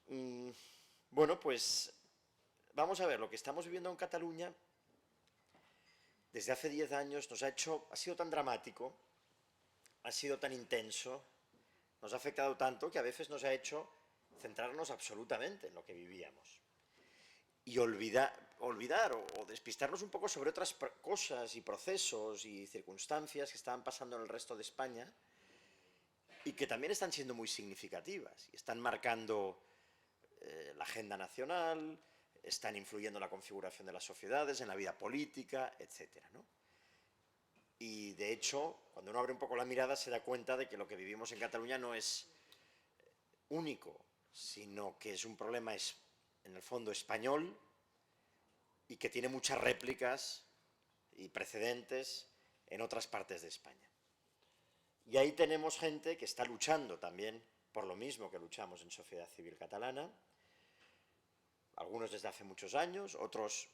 Mm, bueno, pues vamos a ver, lo que estamos viviendo en Cataluña desde hace 10 años ha sido tan dramático, ha sido tan intenso, nos ha afectado tanto que a veces nos ha hecho centrarnos absolutamente en lo que vivíamos y olvidar o despistarnos un poco sobre otras cosas y procesos y circunstancias que estaban pasando en el resto de España y que también están siendo muy significativas y están marcando la agenda nacional, están influyendo en la configuración de las sociedades, en la vida política, etcétera, ¿no? Y de hecho, cuando uno abre un poco la mirada se da cuenta de que lo que vivimos en Cataluña no es único, sino que es un problema en el fondo español y que tiene muchas réplicas y precedentes en otras partes de España. Y ahí tenemos gente que está luchando también por lo mismo que luchamos en Sociedad Civil Catalana, algunos desde hace muchos años, otros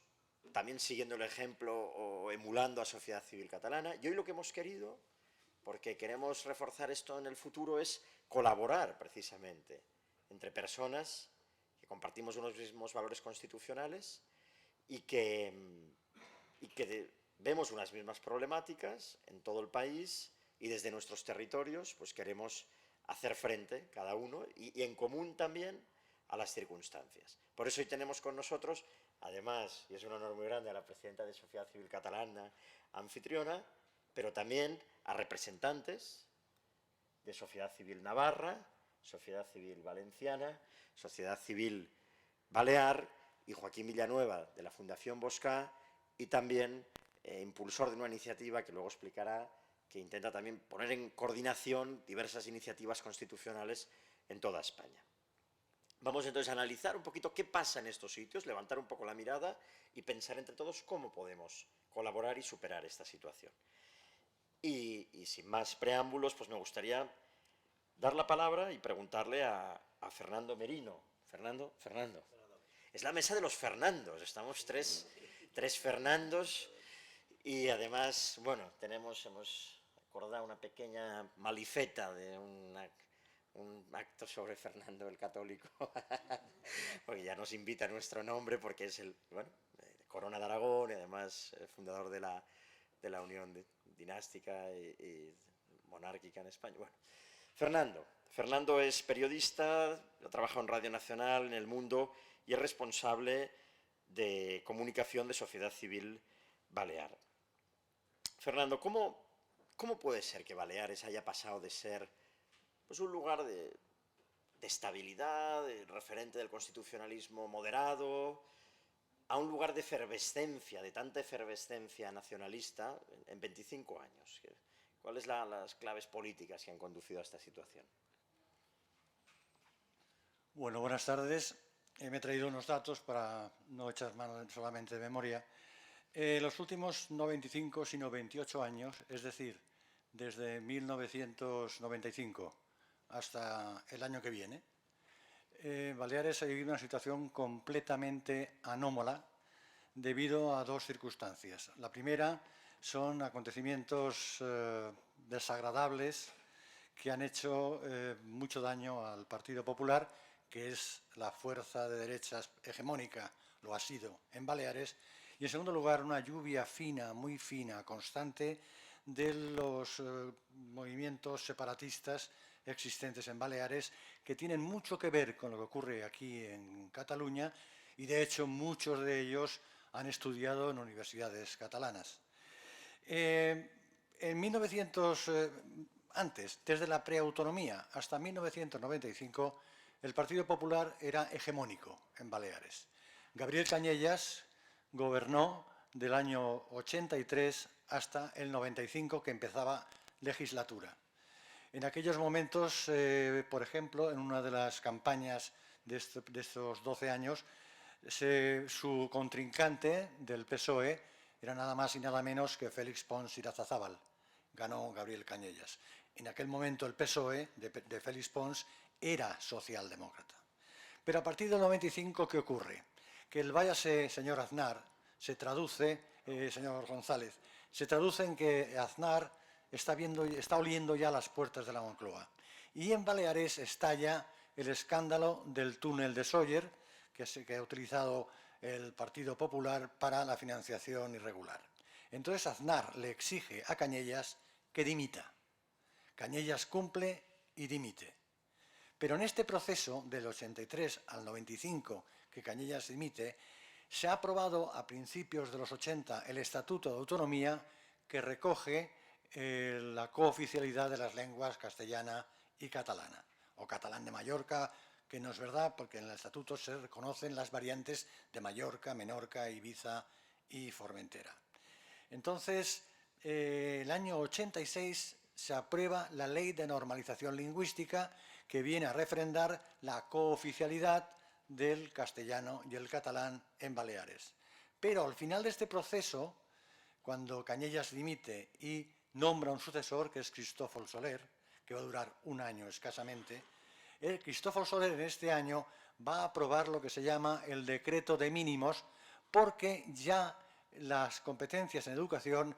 también siguiendo el ejemplo o emulando a Sociedad Civil Catalana. Y hoy lo que hemos querido, porque queremos reforzar esto en el futuro, es colaborar precisamente entre personas que compartimos unos mismos valores constitucionales y que vemos unas mismas problemáticas en todo el país y desde nuestros territorios pues queremos hacer frente cada uno y en común también a las circunstancias. Por eso hoy tenemos con nosotros, además, y es un honor muy grande, a la presidenta de Sociedad Civil Catalana, anfitriona, pero también a representantes de Sociedad Civil Navarra, Sociedad Civil Valenciana, Sociedad Civil Balear y Joaquín Villanueva de la Fundación Bosca y también impulsor de una iniciativa que luego explicará, que intenta también poner en coordinación diversas iniciativas constitucionales en toda España. Vamos entonces a analizar un poquito qué pasa en estos sitios, levantar un poco la mirada y pensar entre todos cómo podemos colaborar y superar esta situación. Y sin más preámbulos, pues me gustaría dar la palabra y preguntarle a Fernando Merino. Fernando. Es la mesa de los Fernandos, estamos tres Fernandos y además, bueno, hemos acordado una pequeña malifeta de un acto sobre Fernando el Católico, porque ya nos invita a nuestro nombre porque es el, bueno, Corona de Aragón y además fundador de la Unión Dinástica y Monárquica en España. Bueno, Fernando es periodista, ha trabajado en Radio Nacional, en El Mundo y es responsable de comunicación de Sociedad Civil Balear. Fernando, ¿cómo puede ser que Baleares haya pasado de ser pues, un lugar de estabilidad, de referente del constitucionalismo moderado, a un lugar de efervescencia, de tanta efervescencia nacionalista en 25 años? ¿Cuáles son las claves políticas que han conducido a esta situación? Bueno, buenas tardes. Me he traído unos datos para no echar mano solamente de memoria. Los últimos no 25, sino 28 años, es decir, desde 1995 hasta el año que viene, Baleares ha vivido una situación completamente anómala debido a dos circunstancias. La primera son acontecimientos desagradables que han hecho mucho daño al Partido Popular, que es la fuerza de derechas hegemónica, lo ha sido en Baleares, y en segundo lugar una lluvia fina, muy fina, constante de los movimientos separatistas existentes en Baleares, que tienen mucho que ver con lo que ocurre aquí en Cataluña, y de hecho muchos de ellos han estudiado en universidades catalanas. En 1900, antes, desde la preautonomía hasta 1995, el Partido Popular era hegemónico en Baleares. Gabriel Cañellas gobernó del año 83 hasta el 95, que empezaba legislatura. En aquellos momentos, por ejemplo, en una de las campañas de estos 12 años, su contrincante del PSOE era nada más y nada menos que Félix Pons Irazazábal. Ganó Gabriel Cañellas. En aquel momento el PSOE de Félix Pons era socialdemócrata. Pero a partir del 95, ¿qué ocurre? Que el váyase, señor Aznar, se traduce, señor González, se traduce en que Aznar está oliendo ya las puertas de la Moncloa. Y en Baleares estalla el escándalo del túnel de Sóller, que ha utilizado el Partido Popular para la financiación irregular. Entonces Aznar le exige a Cañellas que dimita. Cañellas cumple y dimite. Pero en este proceso, del 83 al 95, que Cañellas dimite, se ha aprobado a principios de los 80 el Estatuto de Autonomía que recoge la cooficialidad de las lenguas castellana y catalana, o catalán de Mallorca, que no es verdad porque en el Estatuto se reconocen las variantes de Mallorca, Menorca, Ibiza y Formentera. Entonces, el año 86 se aprueba la Ley de Normalización Lingüística que viene a refrendar la cooficialidad del castellano y el catalán en Baleares. Pero al final de este proceso, cuando Cañellas dimite y nombra un sucesor, que es Cristófol Soler, que va a durar un año escasamente, Cristófol Soler en este año va a aprobar lo que se llama el decreto de mínimos, porque ya las competencias en educación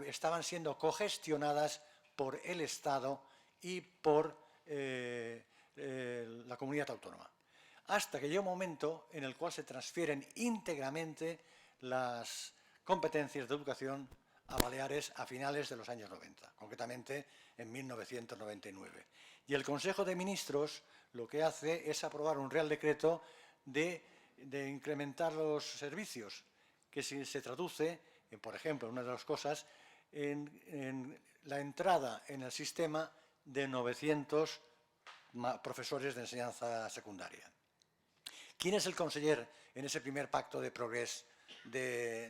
estaban siendo cogestionadas por el Estado y por la comunidad autónoma. Hasta que llega un momento en el cual se transfieren íntegramente las competencias de educación a Baleares a finales de los años 90, concretamente en 1999. Y el Consejo de Ministros lo que hace es aprobar un Real Decreto de incrementar los servicios, que se traduce, por ejemplo, una de las cosas, en la entrada en el sistema de 900 profesores de enseñanza secundaria. ¿Quién es el conseller en ese primer pacto de progrés de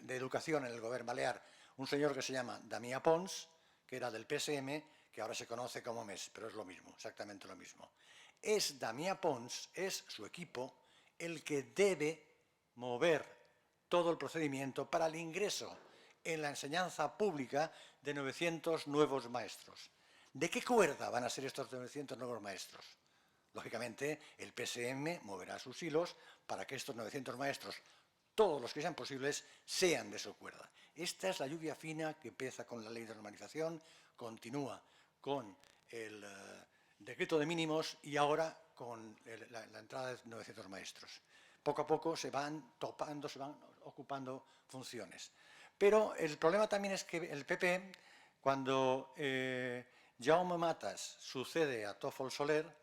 educación en el Govern Balear? Un señor que se llama Damià Pons, que era del PSM, que ahora se conoce como MES, pero es lo mismo, exactamente lo mismo. Es Damià Pons, es su equipo, el que debe mover todo el procedimiento para el ingreso en la enseñanza pública de 900 nuevos maestros. ¿De qué cuerda van a ser estos 900 nuevos maestros? Lógicamente, el PSM moverá sus hilos para que estos 900 maestros, todos los que sean posibles, sean de su cuerda. Esta es la lluvia fina que empieza con la ley de normalización, continúa con el decreto de mínimos y ahora con la entrada de 900 maestros. Poco a poco se van topando, se van ocupando funciones. Pero el problema también es que el PP, cuando Jaume Matas sucede a Tòfol Soler,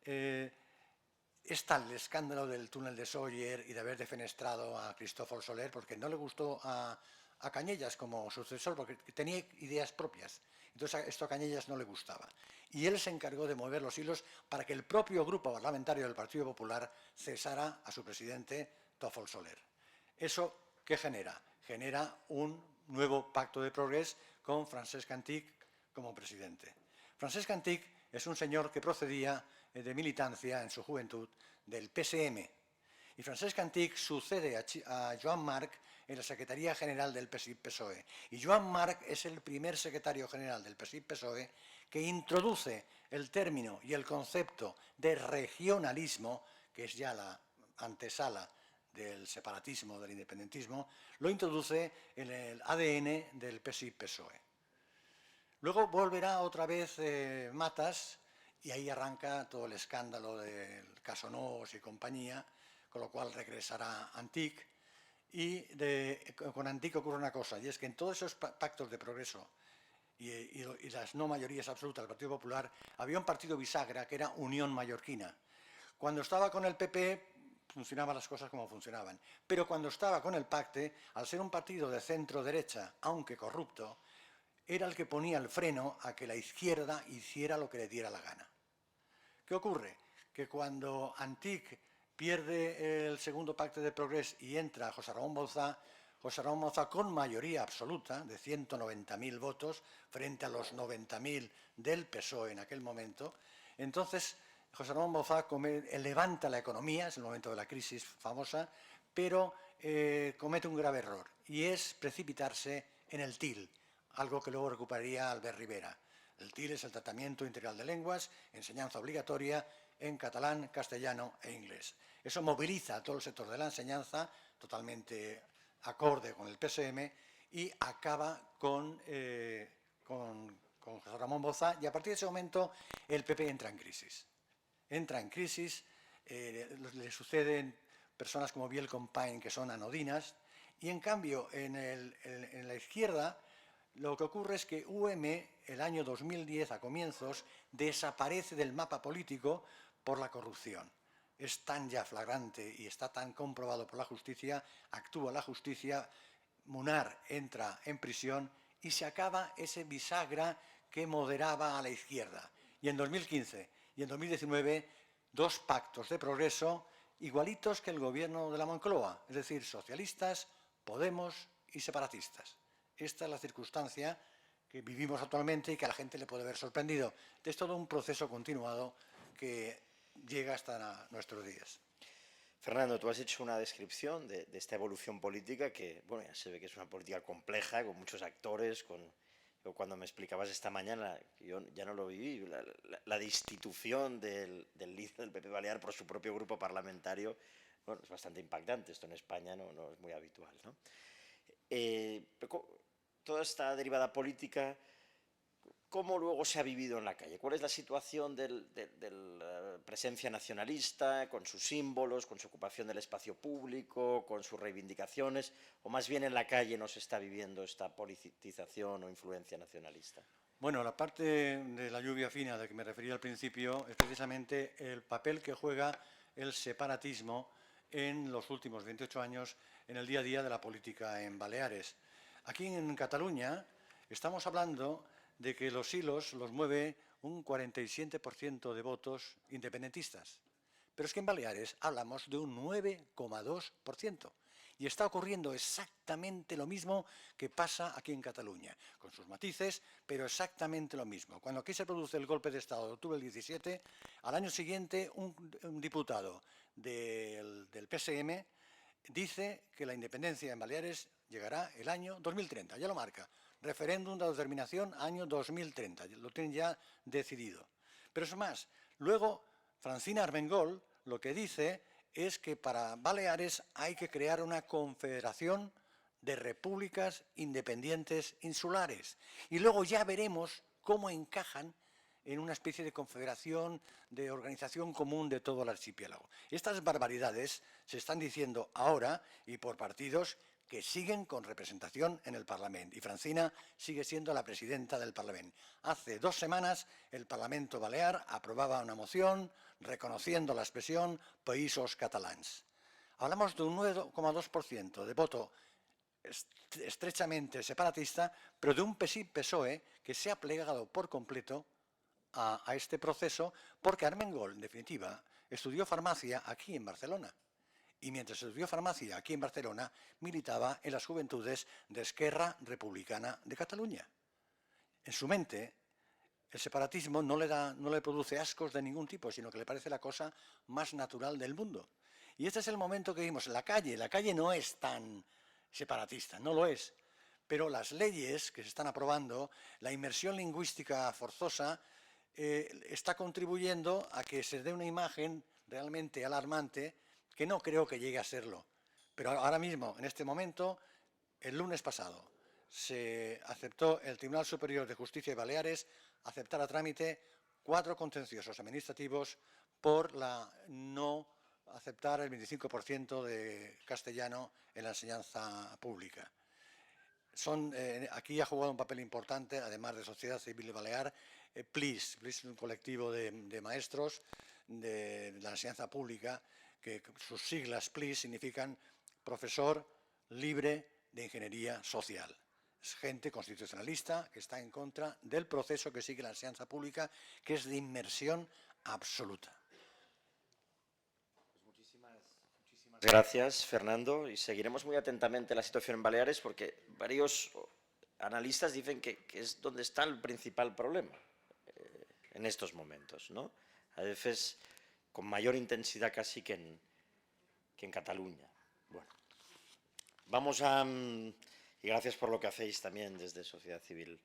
es tal el escándalo del túnel de Sóller y de haber defenestrado a Cristófol Soler, porque no le gustó a Cañellas como sucesor, porque tenía ideas propias. Entonces esto a Cañellas no le gustaba. Y él se encargó de mover los hilos para que el propio grupo parlamentario del Partido Popular cesara a su presidente Tòfol Soler. ¿Eso qué genera? Genera un nuevo pacto de progrés con Francesc Antich como presidente. Francesc Antich es un señor que procedía de militancia en su juventud del PSM. Y Francesc Antich sucede a Joan Marc en la Secretaría General del PSIC-PSOE. Y Joan Marc es el primer secretario general del PSIC-PSOE que introduce el término y el concepto de regionalismo, que es ya la antesala del separatismo, del independentismo, lo introduce en el ADN del PSIC-PSOE. Luego volverá otra vez Matas y ahí arranca todo el escándalo del caso Noos y compañía, con lo cual regresará Antich. Y con Antich ocurre una cosa, y es que en todos esos pactos de progreso y las no mayorías absolutas del Partido Popular, había un partido bisagra que era Unión Mallorquina. Cuando estaba con el PP, funcionaban las cosas como funcionaban. Pero cuando estaba con el Pacte, al ser un partido de centro-derecha, aunque corrupto, era el que ponía el freno a que la izquierda hiciera lo que le diera la gana. ¿Qué ocurre? Que cuando Antich pierde el segundo pacto de progrés y entra José Ramón Bauzá con mayoría absoluta de 190.000 votos frente a los 90.000 del PSOE en aquel momento, entonces José Ramón Bauzá levanta la economía, es el momento de la crisis famosa, pero comete un grave error y es precipitarse en el TIL, algo que luego recuperaría Albert Rivera. El TIL es el Tratamiento Integral de Lenguas, enseñanza obligatoria en catalán, castellano e inglés. Eso moviliza a todo el sector de la enseñanza, totalmente acorde con el PSM, y acaba con José Ramón Bauzá, y a partir de ese momento el PP entra en crisis. entra en crisis, le suceden personas como Biel Compain, que son anodinas, y en cambio en la izquierda lo que ocurre es que UM, el año 2010, a comienzos, desaparece del mapa político por la corrupción. Es tan ya flagrante y está tan comprobado por la justicia, actúa la justicia, Munar entra en prisión y se acaba ese bisagra que moderaba a la izquierda. Y en 2015 y en 2019, dos pactos de progreso igualitos que el gobierno de la Moncloa, es decir, socialistas, Podemos y separatistas. Esta es la circunstancia que vivimos actualmente y que a la gente le puede haber sorprendido. Es todo un proceso continuado que llega hasta nuestros días. Fernando, tú has hecho una descripción de esta evolución política que, bueno, ya se ve que es una política compleja, con muchos actores, cuando me explicabas esta mañana, yo ya no lo viví, la destitución del líder del PP Balear por su propio grupo parlamentario, bueno, es bastante impactante, esto en España no es muy habitual, ¿no? Toda esta derivada política, ¿cómo luego se ha vivido en la calle? ¿Cuál es la situación de la presencia nacionalista, con sus símbolos, con su ocupación del espacio público, con sus reivindicaciones? ¿O más bien en la calle no se está viviendo esta politización o influencia nacionalista? Bueno, la parte de la lluvia fina de que me refería al principio es precisamente el papel que juega el separatismo en los últimos 28 años en el día a día de la política en Baleares. Aquí en Cataluña estamos hablando de que los hilos los mueve un 47% de votos independentistas. Pero es que en Baleares hablamos de un 9,2%. Y está ocurriendo exactamente lo mismo que pasa aquí en Cataluña, con sus matices, pero exactamente lo mismo. Cuando aquí se produce el golpe de Estado de octubre del 17, al año siguiente un diputado del PSM dice que la independencia en Baleares llegará el año 2030, ya lo marca. Referéndum de autodeterminación año 2030, lo tienen ya decidido. Pero es más, luego Francina Armengol lo que dice es que para Baleares hay que crear una confederación de repúblicas independientes insulares. Y luego ya veremos cómo encajan en una especie de confederación, de organización común de todo el archipiélago. Estas barbaridades se están diciendo ahora y por partidos que siguen con representación en el Parlamento. Y Francina sigue siendo la presidenta del Parlamento. Hace 2 semanas el Parlamento Balear aprobaba una moción reconociendo la expresión Països Catalans. Hablamos de un 9,2% de voto estrechamente separatista, pero de un PSOE que se ha plegado por completo a este proceso porque Armengol, en definitiva, estudió farmacia aquí en Barcelona. Y mientras estudió farmacia aquí en Barcelona, militaba en las juventudes de Esquerra Republicana de Cataluña. En su mente, el separatismo no le produce ascos de ningún tipo, sino que le parece la cosa más natural del mundo. Y este es el momento que vimos en la calle. La calle no es tan separatista, no lo es. Pero las leyes que se están aprobando, la inmersión lingüística forzosa, está contribuyendo a que se dé una imagen realmente alarmante que no creo que llegue a serlo. Pero ahora mismo, en este momento, el lunes pasado, se aceptó el Tribunal Superior de Justicia de Baleares aceptar a trámite 4 contenciosos administrativos por la no aceptar el 25% de castellano en la enseñanza pública. Aquí ha jugado un papel importante, además de Sociedad Civil Balear, PLIS es un colectivo de maestros de la enseñanza pública, que sus siglas PLIS significan Profesor Libre de Ingeniería Social. Es gente constitucionalista que está en contra del proceso que sigue la enseñanza pública, que es de inmersión absoluta. Muchísimas gracias, Fernando, y seguiremos muy atentamente la situación en Baleares porque varios analistas dicen que es donde está el principal problema en estos momentos, ¿no? A veces con mayor intensidad casi que en Cataluña. Bueno, vamos a... y gracias por lo que hacéis también desde Sociedad Civil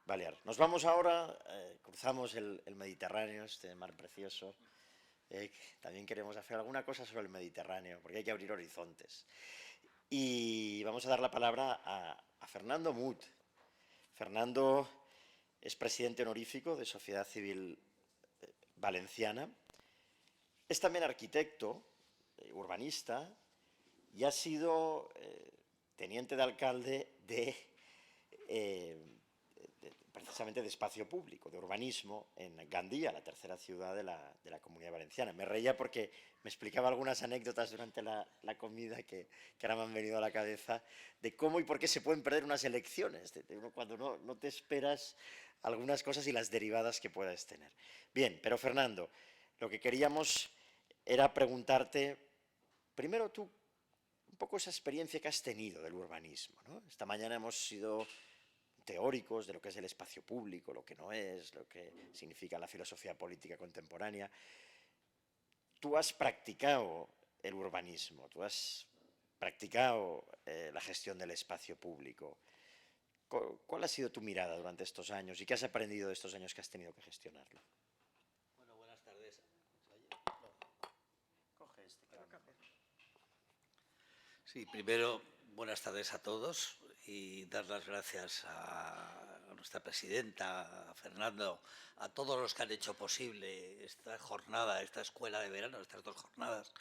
Balear. Nos vamos ahora, cruzamos el Mediterráneo, este mar precioso. También queremos hacer alguna cosa sobre el Mediterráneo, porque hay que abrir horizontes. Y vamos a dar la palabra a Fernando Mut. Fernando es presidente honorífico de Sociedad Civil Valenciana, Es también arquitecto, urbanista, y ha sido teniente de alcalde precisamente de espacio público, de urbanismo, en Gandía, la tercera ciudad de la Comunidad Valenciana. Me reía porque me explicaba algunas anécdotas durante la comida que ahora me han venido a la cabeza, de cómo y por qué se pueden perder unas elecciones, cuando no te esperas algunas cosas y las derivadas que puedas tener. Bien, pero Fernando, lo que queríamos era preguntarte, primero tú, un poco esa experiencia que has tenido del urbanismo, ¿no? Esta mañana hemos sido teóricos de lo que es el espacio público, lo que no es, lo que significa la filosofía política contemporánea. Tú has practicado el urbanismo, tú has practicado la gestión del espacio público. ¿Cuál ha sido tu mirada durante estos años y qué has aprendido de estos años que has tenido que gestionarlo? Bueno, buenas tardes. Coge este, Sí, primero, buenas tardes a todos y dar las gracias a nuestra presidenta, a Fernando, a todos los que han hecho posible esta jornada, esta escuela de verano, estas 2 jornadas,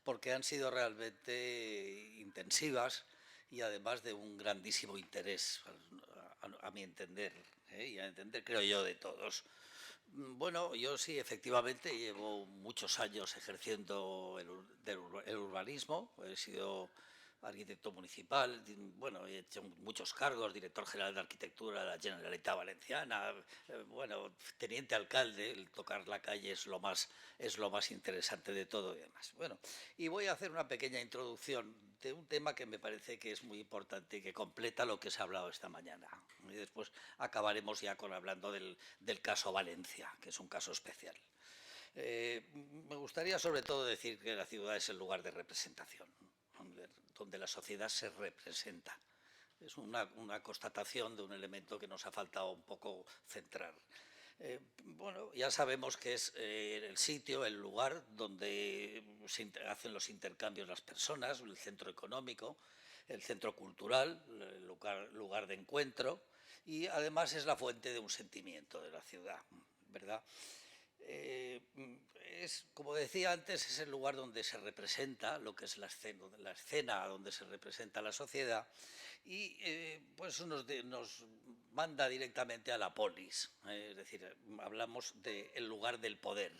porque han sido realmente intensivas y además de un grandísimo interés, a mi entender, y a entender, creo yo, de todos. Bueno, yo sí, efectivamente, llevo muchos años ejerciendo el urbanismo. He sido arquitecto municipal, bueno, he hecho muchos cargos, director general de arquitectura de la Generalitat Valenciana, bueno, teniente alcalde, el tocar la calle es lo más interesante de todo y demás. Bueno, y voy a hacer una pequeña introducción de un tema que me parece que es muy importante y que completa lo que se ha hablado esta mañana. Y después acabaremos ya hablando del caso Valencia, que es un caso especial. Me gustaría sobre todo decir que la ciudad es el lugar de representación, donde la sociedad se representa. Es una constatación de un elemento que nos ha faltado un poco centrar. Bueno, ya sabemos que es el sitio, el lugar donde se hacen los intercambios las personas, el centro económico, el centro cultural, el lugar de encuentro, y además es la fuente de un sentimiento de la ciudad, ¿verdad? Como decía antes, es el lugar donde se representa lo que es la escena donde se representa la sociedad y pues nos manda directamente a la polis, es decir, hablamos del lugar del poder,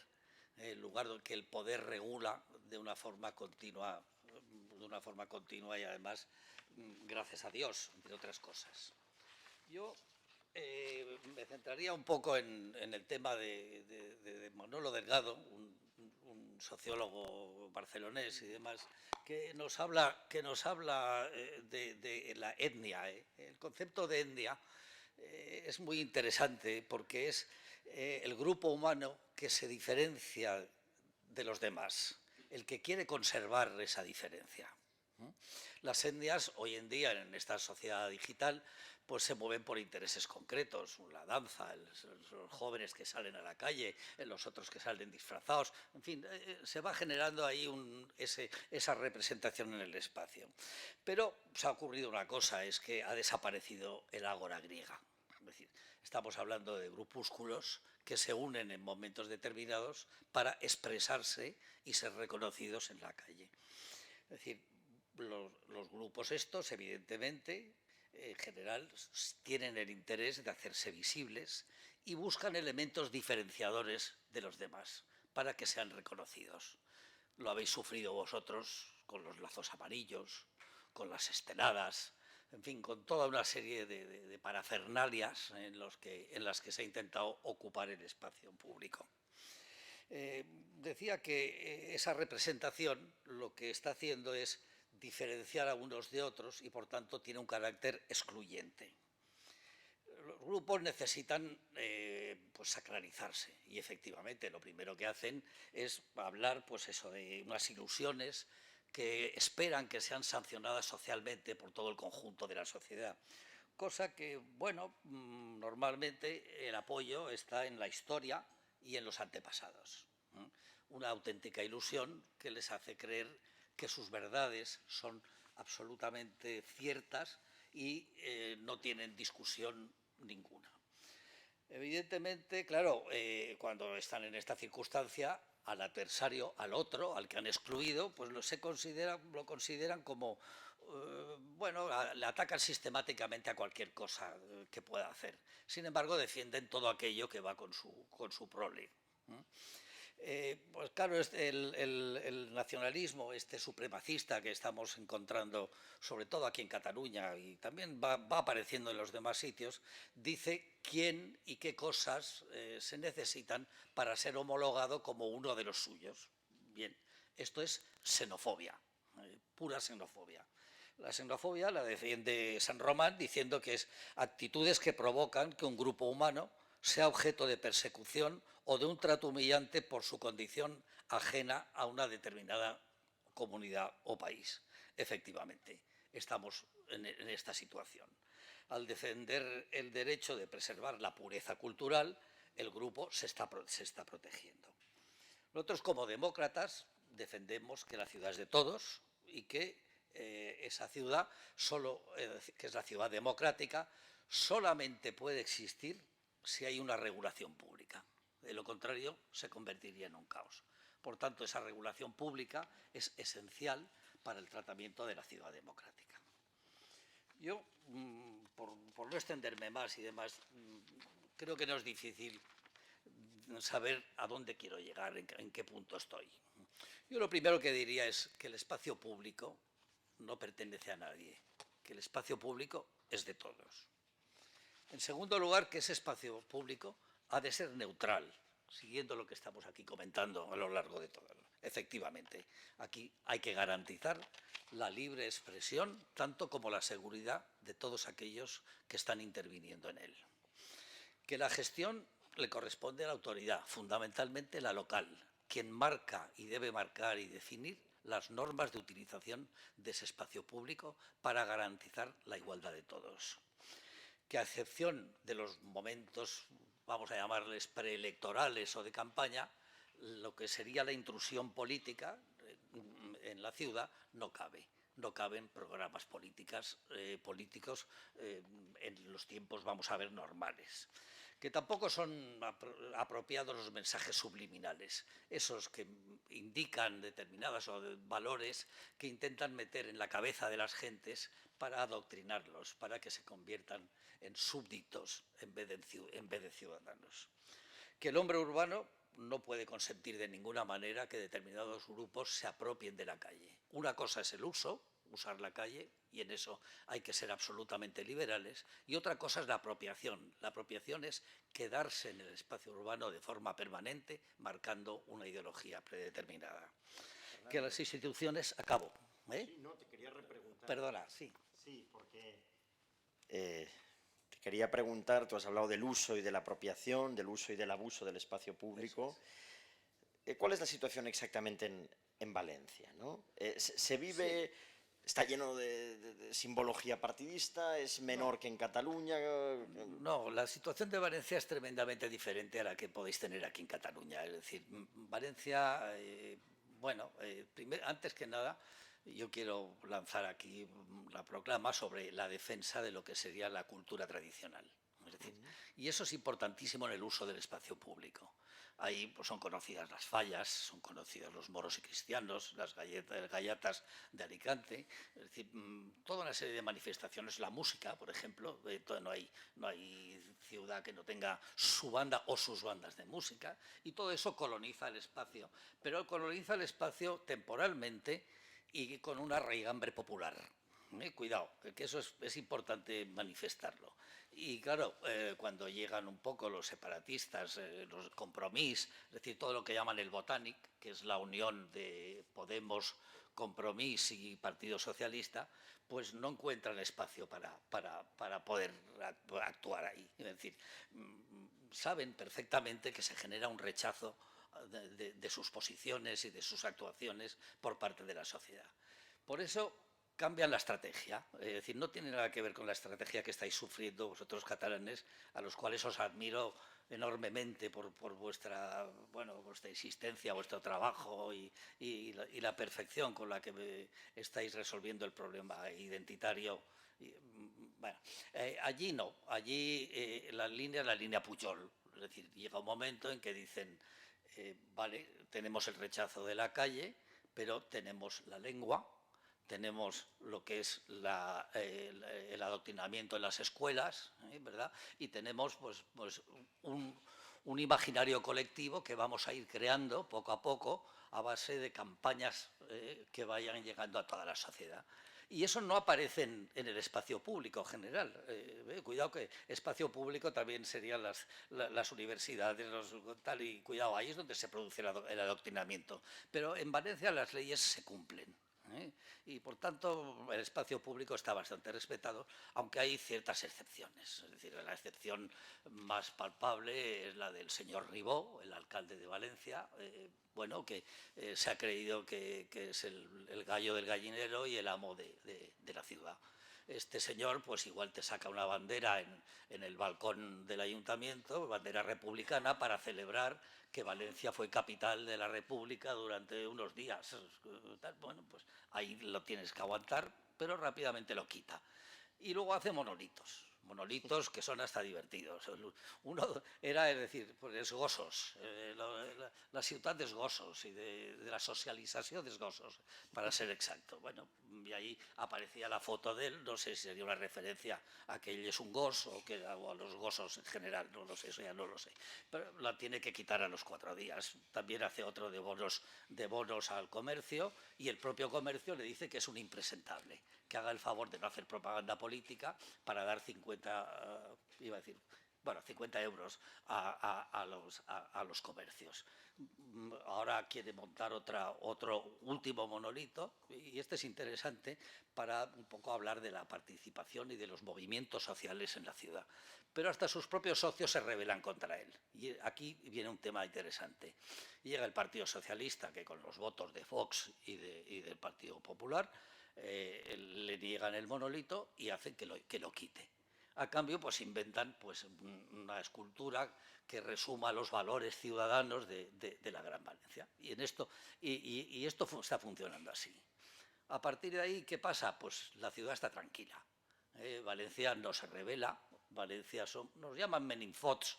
el lugar que el poder regula de una forma continua y además, gracias a Dios, entre otras cosas. Yo me centraría un poco en el tema de Manolo Delgado, un sociólogo barcelonés y demás, que nos habla de la etnia. El concepto de etnia es muy interesante porque es el grupo humano que se diferencia de los demás, el que quiere conservar esa diferencia. Las etnias hoy en día en esta sociedad digital pues se mueven por intereses concretos, la danza, los jóvenes que salen a la calle, los otros que salen disfrazados, en fin, se va generando ahí esa representación en el espacio. Pero se ha ocurrido una cosa, es que ha desaparecido el ágora griega. Es decir, estamos hablando de grupúsculos que se unen en momentos determinados para expresarse y ser reconocidos en la calle. Es decir, los grupos estos, evidentemente, en general, tienen el interés de hacerse visibles y buscan elementos diferenciadores de los demás para que sean reconocidos. Lo habéis sufrido vosotros con los lazos amarillos, con las esteladas, en fin, con toda una serie de parafernalias en las que se ha intentado ocupar el espacio público. Decía que esa representación lo que está haciendo es diferenciar a unos de otros y, por tanto, tiene un carácter excluyente. Los grupos necesitan pues sacralizarse y, efectivamente, lo primero que hacen es hablar pues eso, de unas ilusiones que esperan que sean sancionadas socialmente por todo el conjunto de la sociedad. Cosa que, bueno, normalmente el apoyo está en la historia y en los antepasados. Una auténtica ilusión que les hace creer que sus verdades son absolutamente ciertas y no tienen discusión ninguna. Evidentemente, claro, cuando están en esta circunstancia al adversario, al otro, al que han excluido, pues lo consideran como, bueno, le atacan sistemáticamente a cualquier cosa que pueda hacer. Sin embargo, defienden todo aquello que va con su prole. Pues claro, el nacionalismo, supremacista que estamos encontrando, sobre todo aquí en Cataluña, y también va apareciendo en los demás sitios, dice quién y qué cosas se necesitan para ser homologado como uno de los suyos. Bien, esto es xenofobia, pura xenofobia. La xenofobia la defiende San Román diciendo que es actitudes que provocan que un grupo humano sea objeto de persecución o de un trato humillante por su condición ajena a una determinada comunidad o país. Efectivamente, estamos en esta situación. Al defender el derecho de preservar la pureza cultural, el grupo se está protegiendo. Nosotros, como demócratas, defendemos que la ciudad es de todos y que esa ciudad, que es la ciudad democrática, solamente puede existir si hay una regulación pública. De lo contrario, se convertiría en un caos. Por tanto, esa regulación pública es esencial para el tratamiento de la ciudad democrática. Yo, por no extenderme más y demás, creo que no es difícil saber a dónde quiero llegar, en qué punto estoy. Yo lo primero que diría es que el espacio público no pertenece a nadie, que el espacio público es de todos. En segundo lugar, que ese espacio público ha de ser neutral, siguiendo lo que estamos aquí comentando a lo largo de todo. Efectivamente, aquí hay que garantizar la libre expresión, tanto como la seguridad de todos aquellos que están interviniendo en él. Que la gestión le corresponde a la autoridad, fundamentalmente la local, quien marca y debe marcar y definir las normas de utilización de ese espacio público para garantizar la igualdad de todos. Que a excepción de los momentos, vamos a llamarles preelectorales o de campaña, lo que sería la intrusión política en la ciudad no cabe. No caben programas políticos en los tiempos, vamos a ver, normales. Que tampoco son apropiados los mensajes subliminales, esos que indican determinados valores que intentan meter en la cabeza de las gentes para adoctrinarlos, para que se conviertan en súbditos en vez de ciudadanos. Que el hombre urbano no puede consentir de ninguna manera que determinados grupos se apropien de la calle. Una cosa es el uso, usar la calle, y en eso hay que ser absolutamente liberales, y otra cosa es la apropiación. La apropiación es quedarse en el espacio urbano de forma permanente, marcando una ideología predeterminada. Fernando, que las instituciones... Acabo. Sí, no, te quería repreguntar. Perdona, sí. Sí, porque te quería preguntar, tú has hablado del uso y de la apropiación, del uso y del abuso del espacio público. ¿Cuál es la situación exactamente en Valencia, ¿no? ¿Se vive... Sí. ¿Está lleno de simbología partidista? ¿Es menor que en Cataluña? No, la situación de Valencia es tremendamente diferente a la que podéis tener aquí en Cataluña. Es decir, Valencia, antes que nada, yo quiero lanzar aquí la proclama sobre la defensa de lo que sería la cultura tradicional. Es decir, y eso es importantísimo en el uso del espacio público. Ahí pues, son conocidas las fallas, son conocidos los moros y cristianos, las gallatas de Alicante, es decir, toda una serie de manifestaciones. La música, por ejemplo, no hay ciudad que no tenga su banda o sus bandas de música, y todo eso coloniza el espacio, pero coloniza el espacio temporalmente y con una raigambre popular. Cuidado, que eso es importante manifestarlo. Y claro, cuando llegan un poco los separatistas, los Compromís, es decir, todo lo que llaman el Botànic, que es la unión de Podemos, Compromís y Partido Socialista, pues no encuentran espacio para poder actuar ahí. Es decir, saben perfectamente que se genera un rechazo de sus posiciones y de sus actuaciones por parte de la sociedad. Por eso cambian la estrategia, es decir, no tiene nada que ver con la estrategia que estáis sufriendo vosotros catalanes, a los cuales os admiro enormemente por vuestra insistencia, vuestro trabajo y la perfección con la que estáis resolviendo el problema identitario. Allí no, allí la línea es la línea Pujol, es decir, llega un momento en que dicen vale, tenemos el rechazo de la calle, pero tenemos la lengua, tenemos lo que es el adoctrinamiento en las escuelas, ¿verdad? Y tenemos pues un imaginario colectivo que vamos a ir creando poco a poco a base de campañas que vayan llegando a toda la sociedad. Y eso no aparece en el espacio público general. Cuidado que espacio público también serían las universidades, tal, y cuidado, ahí es donde se produce el adoctrinamiento. Pero en Valencia las leyes se cumplen. Y por tanto el espacio público está bastante respetado, aunque hay ciertas excepciones. Es decir, la excepción más palpable es la del señor Ribó, el alcalde de Valencia, bueno, que se ha creído que es el gallo del gallinero y el amo de la ciudad. Este señor pues igual te saca una bandera en el balcón del ayuntamiento, bandera republicana, para celebrar que Valencia fue capital de la República durante unos días. Bueno, pues ahí lo tienes que aguantar, pero rápidamente lo quita. Y luego hace monolitos que son hasta divertidos. Uno era, es decir, pues es Gosos, la ciudad de Gosos y de la socialización de Gosos, para ser exacto. Bueno, y ahí aparecía la foto de él, no sé si sería una referencia a que él es un gos o a los gosos en general, no lo sé, eso ya no lo sé. Pero la tiene que quitar a los 4 días. También hace otro de bonos al comercio, y el propio comercio le dice que es un impresentable, que haga el favor de no hacer propaganda política para dar 50 euros a los comercios. Ahora quiere montar otro último monolito, y este es interesante para un poco hablar de la participación y de los movimientos sociales en la ciudad. Pero hasta sus propios socios se rebelan contra él. Y aquí viene un tema interesante. Llega el Partido Socialista, que con los votos de Vox y del Partido Popular le niegan el monolito y hacen que lo quite. A cambio, pues inventan pues una escultura que resuma los valores ciudadanos de la Gran Valencia. Y esto está funcionando así. A partir de ahí, ¿qué pasa? Pues la ciudad está tranquila. Valencia no se rebela. Valencia nos llaman meninfots.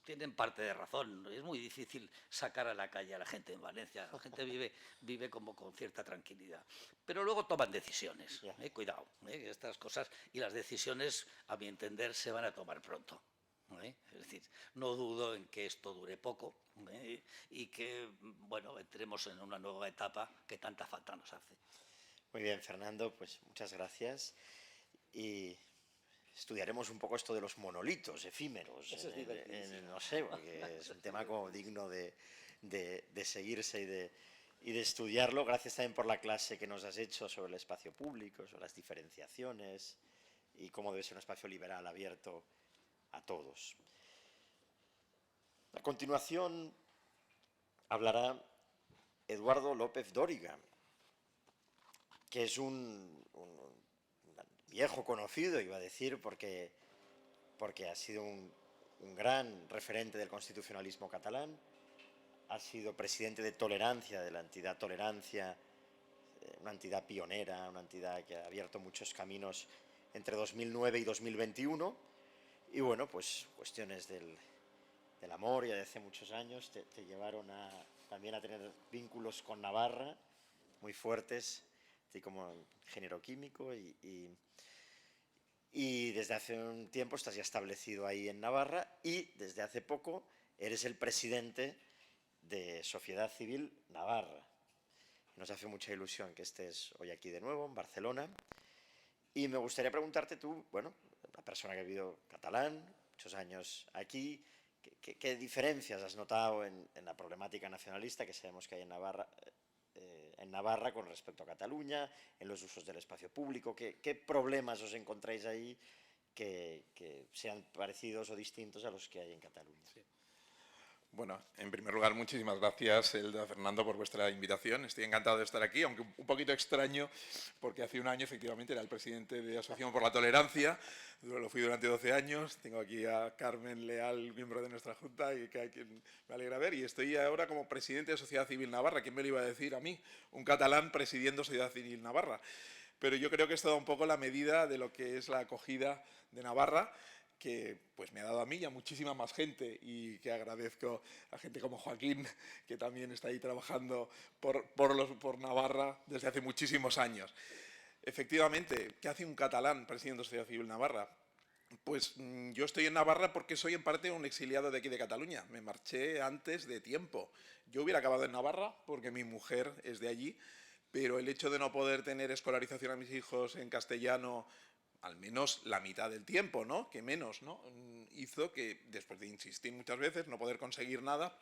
Tienen parte de razón. Es muy difícil sacar a la calle a la gente en Valencia. La gente vive como con cierta tranquilidad. Pero luego toman decisiones. Cuidado, estas cosas. Y las decisiones, a mi entender, se van a tomar pronto. Es decir, no dudo en que esto dure poco y que, bueno, entremos en una nueva etapa que tanta falta nos hace. Muy bien, Fernando, pues muchas gracias. Y estudiaremos un poco esto de los monolitos efímeros. Eso es divertidísimo. No sé, porque es un tema como digno de seguirse y de estudiarlo. Gracias también por la clase que nos has hecho sobre el espacio público, sobre las diferenciaciones y cómo debe ser un espacio liberal, abierto a todos. A continuación hablará Eduardo López Dóriga, que es un viejo conocido, iba a decir, porque ha sido un gran referente del constitucionalismo catalán, ha sido presidente de Tolerancia, de la entidad Tolerancia, una entidad pionera, una entidad que ha abierto muchos caminos entre 2009 y 2021, y bueno, pues cuestiones del amor ya de hace muchos años te llevaron también a tener vínculos con Navarra muy fuertes, así como ingeniero químico, y desde hace un tiempo estás ya establecido ahí en Navarra, y desde hace poco eres el presidente de Sociedad Civil Navarra. Nos hace mucha ilusión que estés hoy aquí de nuevo, en Barcelona, y me gustaría preguntarte tú, bueno, una persona que ha vivido catalán, muchos años aquí, ¿qué diferencias has notado en la problemática nacionalista que sabemos que hay en Navarra con respecto a Cataluña, en los usos del espacio público? ¿Qué problemas os encontráis ahí que sean parecidos o distintos a los que hay en Cataluña? Sí. Bueno, en primer lugar, muchísimas gracias, Elda, Fernando, por vuestra invitación. Estoy encantado de estar aquí, aunque un poquito extraño, porque hace un año, efectivamente, era el presidente de Asociación por la Tolerancia. Lo fui durante 12 años. Tengo aquí a Carmen Leal, miembro de nuestra Junta, y que me alegra ver. Y estoy ahora como presidente de Sociedad Civil Navarra. ¿Quién me lo iba a decir a mí? Un catalán presidiendo Sociedad Civil Navarra. Pero yo creo que esto da un poco la medida de lo que es la acogida de Navarra, que pues me ha dado a mí y a muchísima más gente, y que agradezco a gente como Joaquín, que también está ahí trabajando por Navarra desde hace muchísimos años. Efectivamente, ¿qué hace un catalán presidiendo Sociedad Civil Navarra? Pues yo estoy en Navarra porque soy en parte un exiliado de aquí de Cataluña. Me marché antes de tiempo. Yo hubiera acabado en Navarra porque mi mujer es de allí, pero el hecho de no poder tener escolarización a mis hijos en castellano, al menos la mitad del tiempo, ¿no? Que menos, ¿no? Hizo que, después de insistir muchas veces, no poder conseguir nada,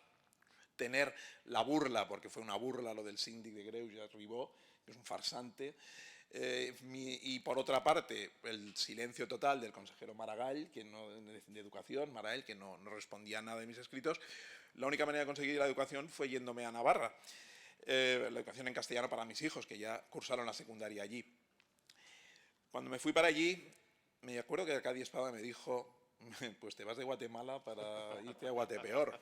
tener la burla, porque fue una burla lo del síndic de Greuges Ribó, que es un farsante, y por otra parte el silencio total del consejero Maragall, que no, de Educación, Maragall, que no respondía a nada de mis escritos. La única manera de conseguir la educación fue yéndome a Navarra, la educación en castellano para mis hijos, que ya cursaron la secundaria allí. Cuando me fui para allí, me acuerdo que Arcadi Espada me dijo, pues te vas de Guatemala para irte a Guatepeor.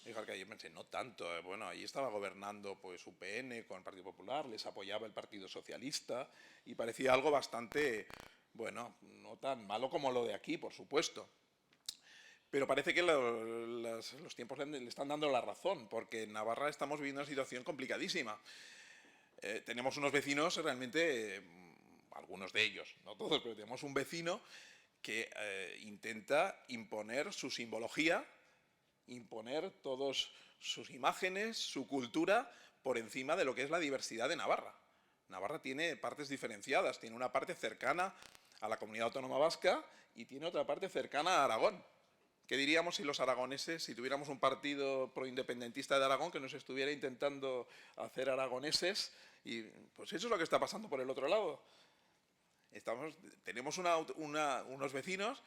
Dijo Arcadi, yo pensé, no tanto, bueno, ahí estaba gobernando pues UPN con el Partido Popular, les apoyaba el Partido Socialista y parecía algo bastante, bueno, no tan malo como lo de aquí, por supuesto. Pero parece que los tiempos le están dando la razón, porque en Navarra estamos viviendo una situación complicadísima. Tenemos unos vecinos realmente, algunos de ellos, no todos, pero tenemos un vecino que intenta imponer su simbología, imponer todas sus imágenes, su cultura, por encima de lo que es la diversidad de Navarra. Navarra tiene partes diferenciadas, tiene una parte cercana a la comunidad autónoma vasca y tiene otra parte cercana a Aragón. ¿Qué diríamos si los aragoneses, si tuviéramos un partido proindependentista de Aragón que nos estuviera intentando hacer aragoneses? Y pues eso es lo que está pasando por el otro lado. Tenemos unos vecinos,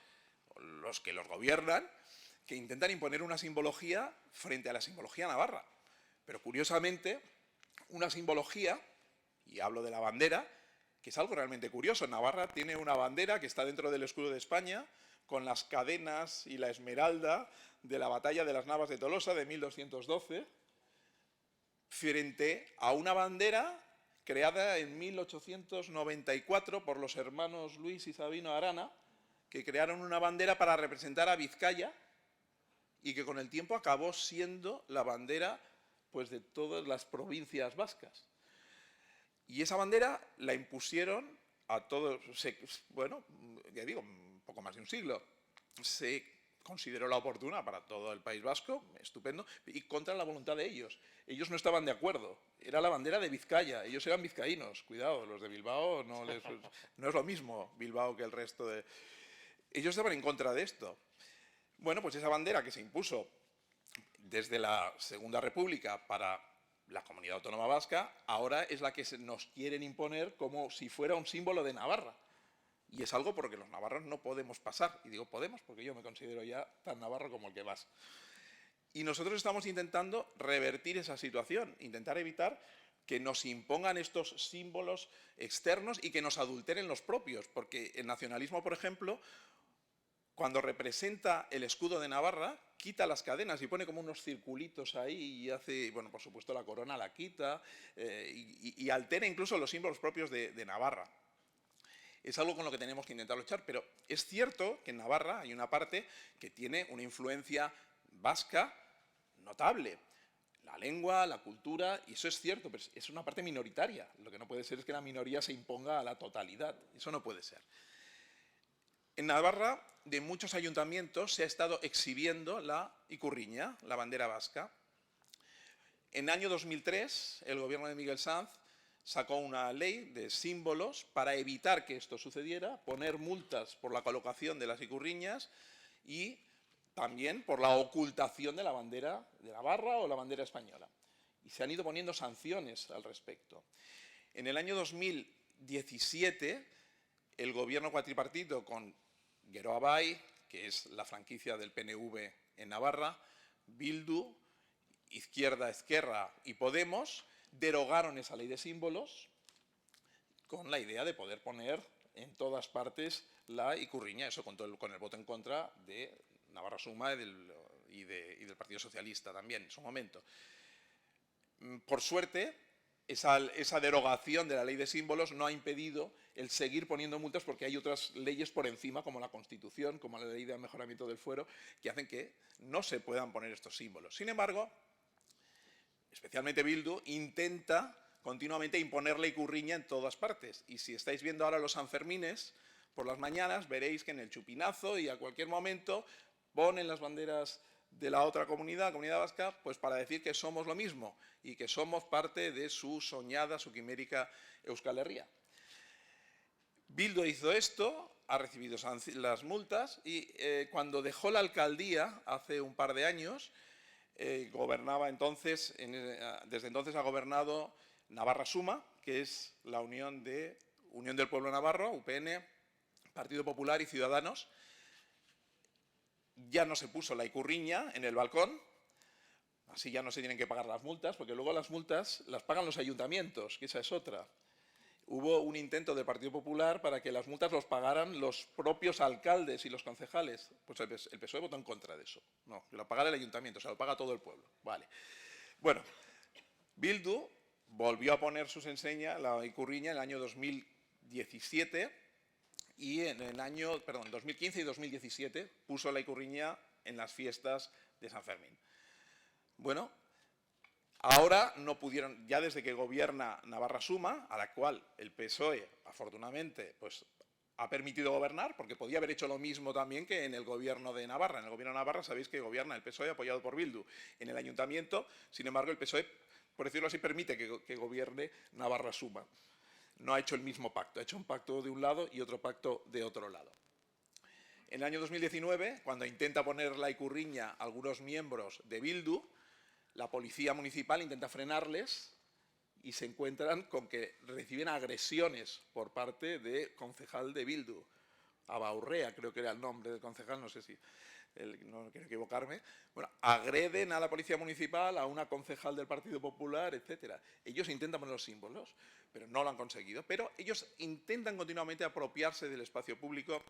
los que los gobiernan, que intentan imponer una simbología frente a la simbología navarra. Pero curiosamente, una simbología, y hablo de la bandera, que es algo realmente curioso. Navarra tiene una bandera que está dentro del escudo de España, con las cadenas y la esmeralda de la batalla de las Navas de Tolosa de 1212, frente a una bandera creada en 1894 por los hermanos Luis y Sabino Arana, que crearon una bandera para representar a Vizcaya y que con el tiempo acabó siendo la bandera pues, de todas las provincias vascas. Y esa bandera la impusieron a todos, bueno, ya digo, un poco más de un siglo. Se consideró la oportuna para todo el País Vasco, estupendo, y contra la voluntad de ellos. Ellos no estaban de acuerdo, era la bandera de Vizcaya, ellos eran vizcaínos, cuidado, los de Bilbao no es lo mismo Bilbao que el resto de... Ellos estaban en contra de esto. Bueno, pues esa bandera que se impuso desde la Segunda República para la Comunidad Autónoma Vasca, ahora es la que nos quieren imponer como si fuera un símbolo de Navarra. Y es algo por lo que los navarros no podemos pasar. Y digo podemos porque yo me considero ya tan navarro como el que más. Y nosotros estamos intentando revertir esa situación, intentar evitar que nos impongan estos símbolos externos y que nos adulteren los propios. Porque el nacionalismo, por ejemplo, cuando representa el escudo de Navarra, quita las cadenas y pone como unos circulitos ahí y hace, bueno, por supuesto la corona la quita y altera incluso los símbolos propios de Navarra. Es algo con lo que tenemos que intentar luchar, pero es cierto que en Navarra hay una parte que tiene una influencia vasca notable. La lengua, la cultura, y eso es cierto, pero es una parte minoritaria. Lo que no puede ser es que la minoría se imponga a la totalidad. Eso no puede ser. En Navarra, de muchos ayuntamientos, se ha estado exhibiendo la ikurriña, la bandera vasca. En el año 2003, el gobierno de Miguel Sanz sacó una ley de símbolos para evitar que esto sucediera, poner multas por la colocación de las ikurriñas y también por la ocultación de la bandera de Navarra o la bandera española. Y se han ido poniendo sanciones al respecto. En el año 2017, el gobierno cuatripartito con Geroa Bai, que es la franquicia del PNV en Navarra, Bildu, Izquierda, Esquerra y Podemos, derogaron esa ley de símbolos con la idea de poder poner en todas partes la ikurriña, eso con el voto en contra de Navarra Suma y del Partido Socialista también en su momento. Por suerte, esa derogación de la ley de símbolos no ha impedido el seguir poniendo multas, porque hay otras leyes por encima, como la Constitución, como la ley de mejoramiento del fuero, que hacen que no se puedan poner estos símbolos. Sin embargo, especialmente Bildu intenta continuamente imponer la Ikurriña en todas partes. Y si estáis viendo ahora los Sanfermines por las mañanas, veréis que en el Chupinazo y a cualquier momento ponen las banderas de la otra comunidad, la comunidad vasca, pues para decir que somos lo mismo y que somos parte de su soñada, su quimérica Euskal Herria. Bildu hizo esto, ha recibido las multas y cuando dejó la alcaldía hace un par de años, gobernaba entonces, desde entonces ha gobernado Navarra Suma, que es la Unión del Pueblo Navarro, UPN, Partido Popular y Ciudadanos. Ya no se puso la Ikurriña en el balcón, así ya no se tienen que pagar las multas, porque luego las multas las pagan los ayuntamientos, que esa es otra. Hubo un intento del Partido Popular para que las multas los pagaran los propios alcaldes y los concejales. Pues el PSOE votó en contra de eso. No, que lo pagara el ayuntamiento, o sea, lo paga todo el pueblo. Vale. Bueno, Bildu volvió a poner sus enseñas, la Ikurriña, en el año 2017 y en el año, 2015 y 2017 puso la Ikurriña en las fiestas de San Fermín. Bueno, ahora no pudieron, ya desde que gobierna Navarra Suma, a la cual el PSOE, afortunadamente, pues ha permitido gobernar, porque podía haber hecho lo mismo también que en el gobierno de Navarra. En el gobierno de Navarra sabéis que gobierna el PSOE apoyado por Bildu. En el ayuntamiento, sin embargo, el PSOE, por decirlo así, permite que gobierne Navarra Suma. No ha hecho el mismo pacto, ha hecho un pacto de un lado y otro pacto de otro lado. En el año 2019, cuando intenta poner la Ikurriña a algunos miembros de Bildu, la policía municipal intenta frenarles y se encuentran con que reciben agresiones por parte de concejal de Bildu. Abaurrea, creo que era el nombre del concejal, no sé si, no quiero equivocarme. Bueno, agreden a la policía municipal, a una concejal del Partido Popular, etc. Ellos intentan poner los símbolos, pero no lo han conseguido. Pero ellos intentan continuamente apropiarse del espacio público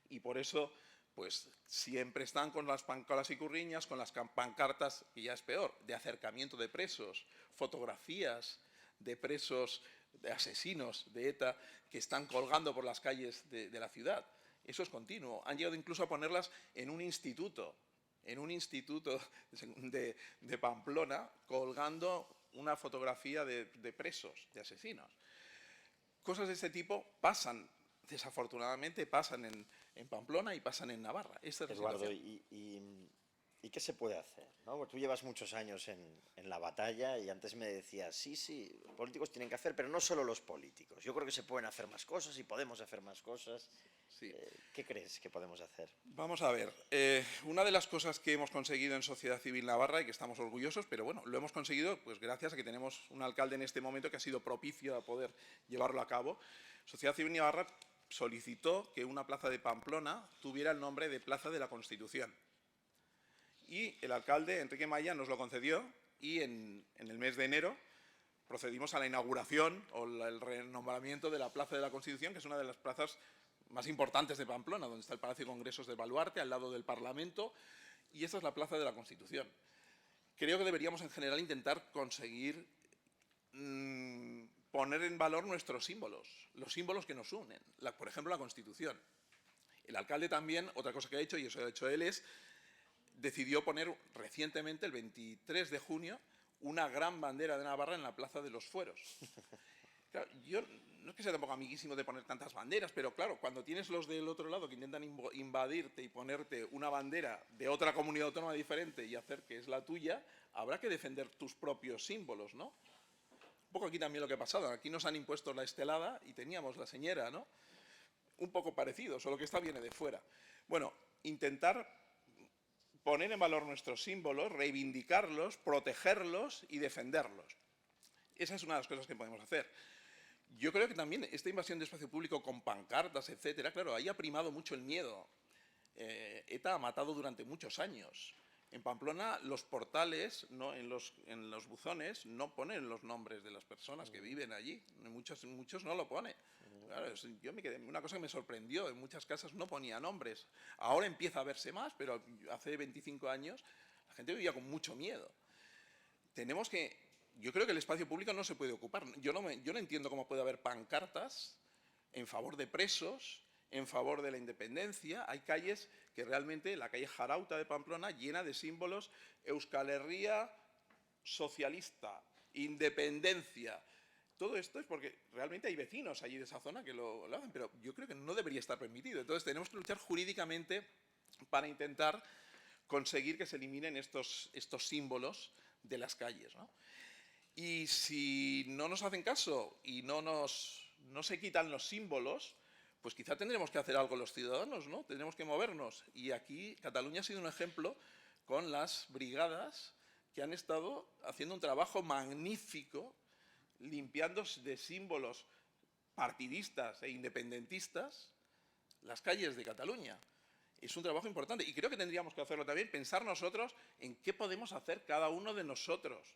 y por eso pues siempre están con las ikurriñas, con las pancartas, y ya es peor, de acercamiento de presos, fotografías de presos, de asesinos de ETA, que están colgando por las calles de la ciudad. Eso es continuo. Han llegado incluso a ponerlas en un instituto de Pamplona, colgando una fotografía de presos, de asesinos. Cosas de este tipo pasan, desafortunadamente, pasan en Pamplona y pasan en Navarra. Esta es la Eduardo, situación. ¿y qué se puede hacer? ¿No? Tú llevas muchos años en la batalla y antes me decías, sí, los políticos tienen que hacer, pero no solo los políticos. Yo creo que se pueden hacer más cosas y podemos hacer más cosas. Sí. ¿Qué crees que podemos hacer? Vamos a ver, una de las cosas que hemos conseguido en Sociedad Civil Navarra y que estamos orgullosos, pero bueno, lo hemos conseguido pues gracias a que tenemos un alcalde en este momento que ha sido propicio a poder llevarlo a cabo. Sociedad Civil Navarra solicitó que una plaza de Pamplona tuviera el nombre de Plaza de la Constitución. Y el alcalde, Enrique Maya, nos lo concedió y en el mes de enero procedimos a la inauguración o el renombramiento de la Plaza de la Constitución, que es una de las plazas más importantes de Pamplona, donde está el Palacio de Congresos de Baluarte, al lado del Parlamento, y esta es la Plaza de la Constitución. Creo que deberíamos en general intentar conseguir poner en valor nuestros símbolos, los símbolos que nos unen, por ejemplo la Constitución. El alcalde también, otra cosa que ha hecho, y eso ha hecho él, es decidió poner recientemente, el 23 de junio, una gran bandera de Navarra en la Plaza de los Fueros. Claro, yo no es que sea tampoco amiguísimo de poner tantas banderas, pero claro, cuando tienes los del otro lado que intentan invadirte y ponerte una bandera de otra comunidad autónoma diferente y hacer que es la tuya, habrá que defender tus propios símbolos, ¿no? Un poco aquí también lo que ha pasado. Aquí nos han impuesto la estelada y teníamos la señera, ¿no? Un poco parecido, solo que esta viene de fuera. Bueno, intentar poner en valor nuestros símbolos, reivindicarlos, protegerlos y defenderlos. Esa es una de las cosas que podemos hacer. Yo creo que también esta invasión de espacio público con pancartas, etcétera, claro, ahí ha primado mucho el miedo. ETA ha matado durante muchos años. En Pamplona los portales, ¿no? en los buzones, no ponen los nombres de las personas que viven allí. Muchos no lo ponen. Claro, yo me quedé, una cosa que me sorprendió, en muchas casas no ponía nombres. Ahora empieza a verse más, pero hace 25 años la gente vivía con mucho miedo. Tenemos que yo creo que el espacio público no se puede ocupar. Yo no entiendo cómo puede haber pancartas en favor de presos, en favor de la independencia. Hay calles que realmente, la calle Jarauta de Pamplona, llena de símbolos: Euskal Herria socialista, independencia. Todo esto es porque realmente hay vecinos allí de esa zona que lo hacen, pero yo creo que no debería estar permitido. Entonces tenemos que luchar jurídicamente para intentar conseguir que se eliminen estos símbolos de las calles, ¿no? Y si no nos hacen caso y no se quitan los símbolos, pues quizá tendremos que hacer algo los ciudadanos, ¿no? Tendremos que movernos. Y aquí Cataluña ha sido un ejemplo con las brigadas que han estado haciendo un trabajo magnífico, limpiando de símbolos partidistas e independentistas las calles de Cataluña. Es un trabajo importante y creo que tendríamos que hacerlo también, pensar nosotros en qué podemos hacer cada uno de nosotros.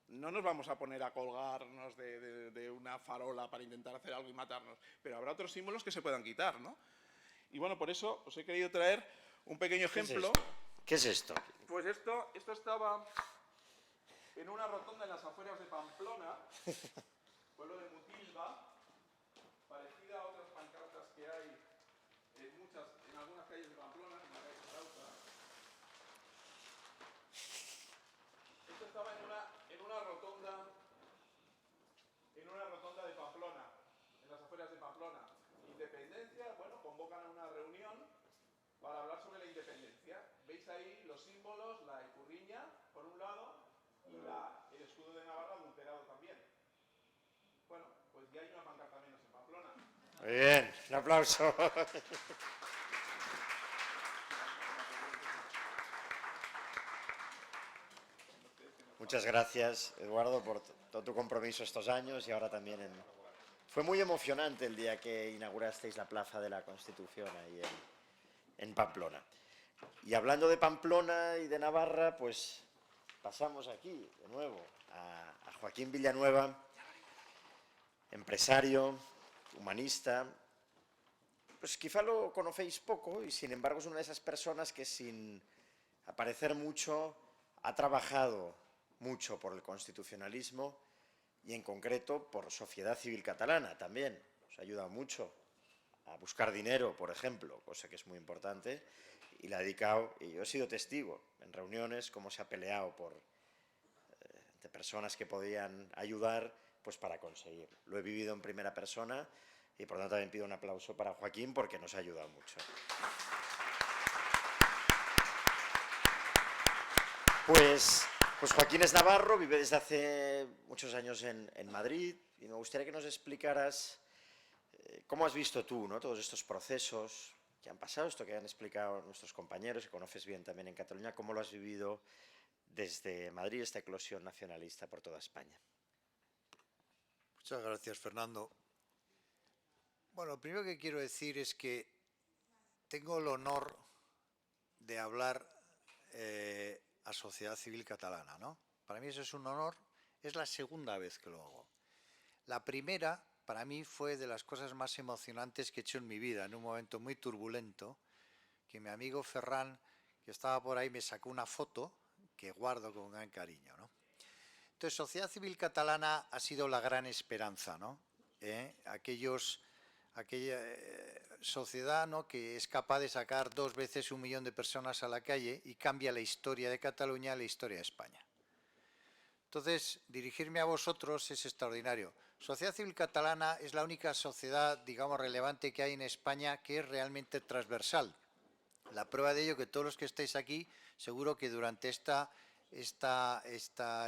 No nos vamos a poner a colgarnos de una farola para intentar hacer algo y matarnos, pero habrá otros símbolos que se puedan quitar, ¿no? Y bueno, por eso os he querido traer un pequeño ejemplo. ¿Qué es esto? Pues esto estaba en una rotonda en las afueras de Pamplona, pueblo de Mutilva, parecida a otras pancartas que hay en algunas calles de Pamplona, en la calle Jarauta. Esto estaba en una rotonda de Pamplona, en las afueras de Pamplona. Independencia, bueno, convocan a una reunión para hablar sobre la independencia. Veis ahí los símbolos, la icurriña, por un lado, y el escudo de Navarra adulterado también. Bueno, pues ya hay una pancarta menos en Pamplona. Muy bien, un aplauso. Muchas gracias, Eduardo, por todo tu compromiso estos años y ahora también Fue muy emocionante el día que inaugurasteis la Plaza de la Constitución ahí en Pamplona. Y hablando de Pamplona y de Navarra, pues pasamos aquí de nuevo a Joaquín Villanueva, empresario, humanista. Pues quizá lo conocéis poco y sin embargo es una de esas personas que sin aparecer mucho ha trabajado mucho por el constitucionalismo y en concreto por Sociedad Civil Catalana también. Nos ha ayudado mucho a buscar dinero, por ejemplo, cosa que es muy importante, y le ha dedicado, y yo he sido testigo en reuniones, cómo se ha peleado de personas que podían ayudar pues para conseguirlo. Lo he vivido en primera persona y por lo tanto también pido un aplauso para Joaquín porque nos ha ayudado mucho. Pues Joaquín es navarro, vive desde hace muchos años en Madrid y me gustaría que nos explicaras cómo has visto tú, ¿no?, todos estos procesos que han pasado, esto que han explicado nuestros compañeros, que conoces bien también en Cataluña, cómo lo has vivido desde Madrid, esta eclosión nacionalista por toda España. Muchas gracias, Fernando. Bueno, lo primero que quiero decir es que tengo el honor de hablar a Sociedad Civil Catalana, ¿no? Para mí eso es un honor, es la segunda vez que lo hago. La primera, para mí, fue de las cosas más emocionantes que he hecho en mi vida, en un momento muy turbulento, que mi amigo Ferran, que estaba por ahí, me sacó una foto que guardo con gran cariño, ¿no? Entonces, Sociedad Civil Catalana ha sido la gran esperanza, ¿no? Aquella sociedad, ¿no?, que es capaz de sacar 2 veces 1 millón de personas a la calle y cambia la historia de Cataluña, la historia de España. Entonces, dirigirme a vosotros es extraordinario. Sociedad Civil Catalana es la única sociedad, digamos, relevante que hay en España que es realmente transversal. La prueba de ello que todos los que estáis aquí, seguro que durante esta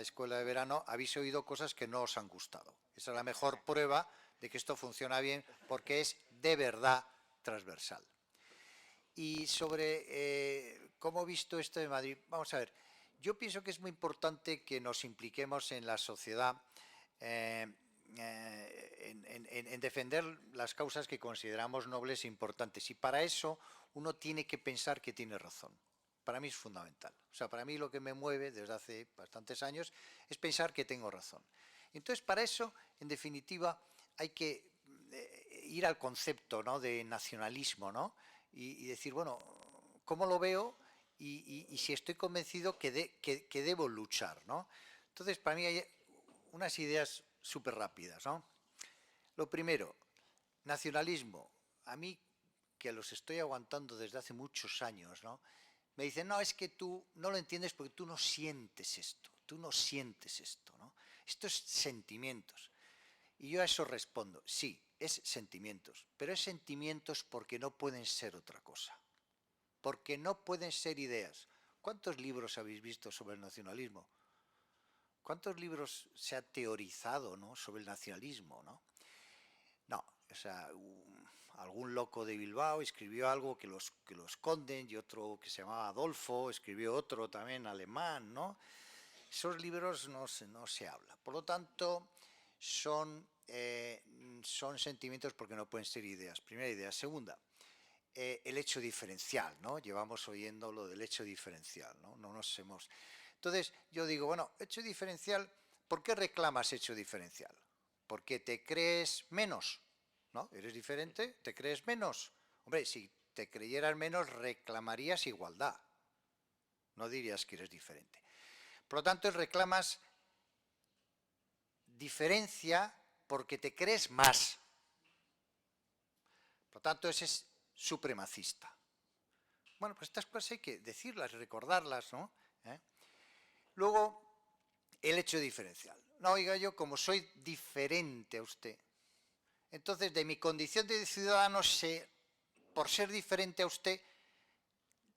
escuela de verano habéis oído cosas que no os han gustado. Esa es la mejor prueba de que esto funciona bien, porque es de verdad transversal. Y sobre cómo he visto esto de Madrid, vamos a ver, yo pienso que es muy importante que nos impliquemos en la sociedad en defender las causas que consideramos nobles e importantes, y para eso uno tiene que pensar que tiene razón. Para mí es fundamental. O sea, para mí lo que me mueve desde hace bastantes años es pensar que tengo razón. Entonces, para eso, en definitiva, hay que ir al concepto, ¿no?, de nacionalismo, ¿no?, y decir, bueno, ¿cómo lo veo? Y si estoy convencido que debo luchar, ¿no? Entonces, para mí hay unas ideas súper rápidas, ¿no? Lo primero, nacionalismo. A mí, que los estoy aguantando desde hace muchos años, ¿no? Me dicen, no, es que tú no lo entiendes porque tú no sientes esto, ¿no? Esto es sentimientos. Y yo a eso respondo, sí, es sentimientos, pero es sentimientos porque no pueden ser otra cosa, porque no pueden ser ideas. ¿Cuántos libros habéis visto sobre el nacionalismo? ¿Cuántos libros se ha teorizado, ¿no?, sobre el nacionalismo, ¿no? No, o sea, algún loco de Bilbao escribió algo que lo esconden, y otro que se llamaba Adolfo escribió otro también alemán, ¿no? Esos libros no se habla. Por lo tanto, son sentimientos porque no pueden ser ideas. Primera idea. Segunda, el hecho diferencial, ¿no? Llevamos oyendo lo del hecho diferencial, ¿no? Entonces, yo digo, bueno, hecho diferencial, ¿por qué reclamas hecho diferencial? Porque te crees menos, ¿no? Eres diferente, te crees menos. Hombre, si te creyeras menos, reclamarías igualdad. No dirías que eres diferente. Por lo tanto, reclamas diferencia porque te crees más. Por lo tanto, ese es supremacista. Bueno, pues estas cosas hay que decirlas, recordarlas, ¿no? Luego, el hecho diferencial. No, oiga, yo como soy diferente a usted, entonces de mi condición de ciudadano, por ser diferente a usted,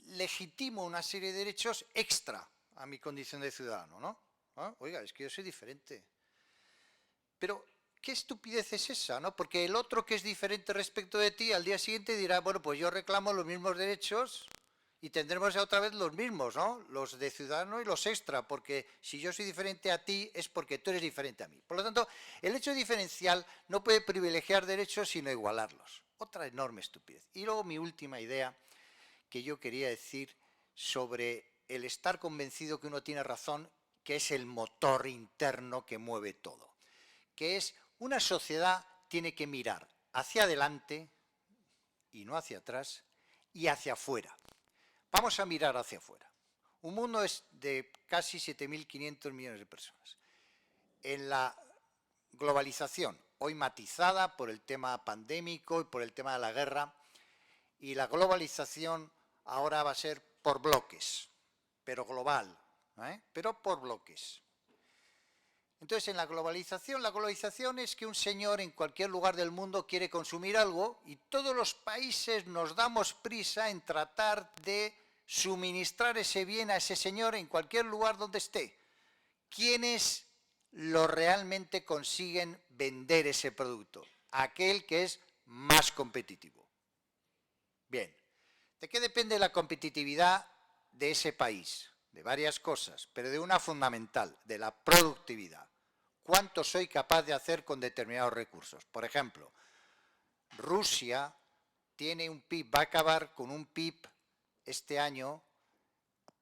legitimo una serie de derechos extra a mi condición de ciudadano, ¿no? ¿Ah? Oiga, es que yo soy diferente. Pero, ¿qué estupidez es esa, no? Porque el otro que es diferente respecto de ti, al día siguiente dirá, bueno, pues yo reclamo los mismos derechos y tendremos otra vez los mismos, ¿no? Los de ciudadano y los extra, porque si yo soy diferente a ti es porque tú eres diferente a mí. Por lo tanto, el hecho diferencial no puede privilegiar derechos sino igualarlos. Otra enorme estupidez. Y luego mi última idea que yo quería decir sobre el estar convencido que uno tiene razón, que es el motor interno que mueve todo. Que es, una sociedad tiene que mirar hacia adelante y no hacia atrás y hacia afuera. Vamos a mirar hacia afuera. Un mundo es de casi 7.500 millones de personas. En la globalización, hoy matizada por el tema pandémico y por el tema de la guerra, y la globalización ahora va a ser por bloques, pero global, pero por bloques. Entonces, en la globalización es que un señor en cualquier lugar del mundo quiere consumir algo y todos los países nos damos prisa en tratar de suministrar ese bien a ese señor en cualquier lugar donde esté. ¿Quiénes lo realmente consiguen vender ese producto? Aquel que es más competitivo. Bien, ¿de qué depende la competitividad de ese país? De varias cosas, pero de una fundamental, de la productividad. ¿Cuánto soy capaz de hacer con determinados recursos? Por ejemplo, Rusia tiene un PIB, va a acabar con un PIB este año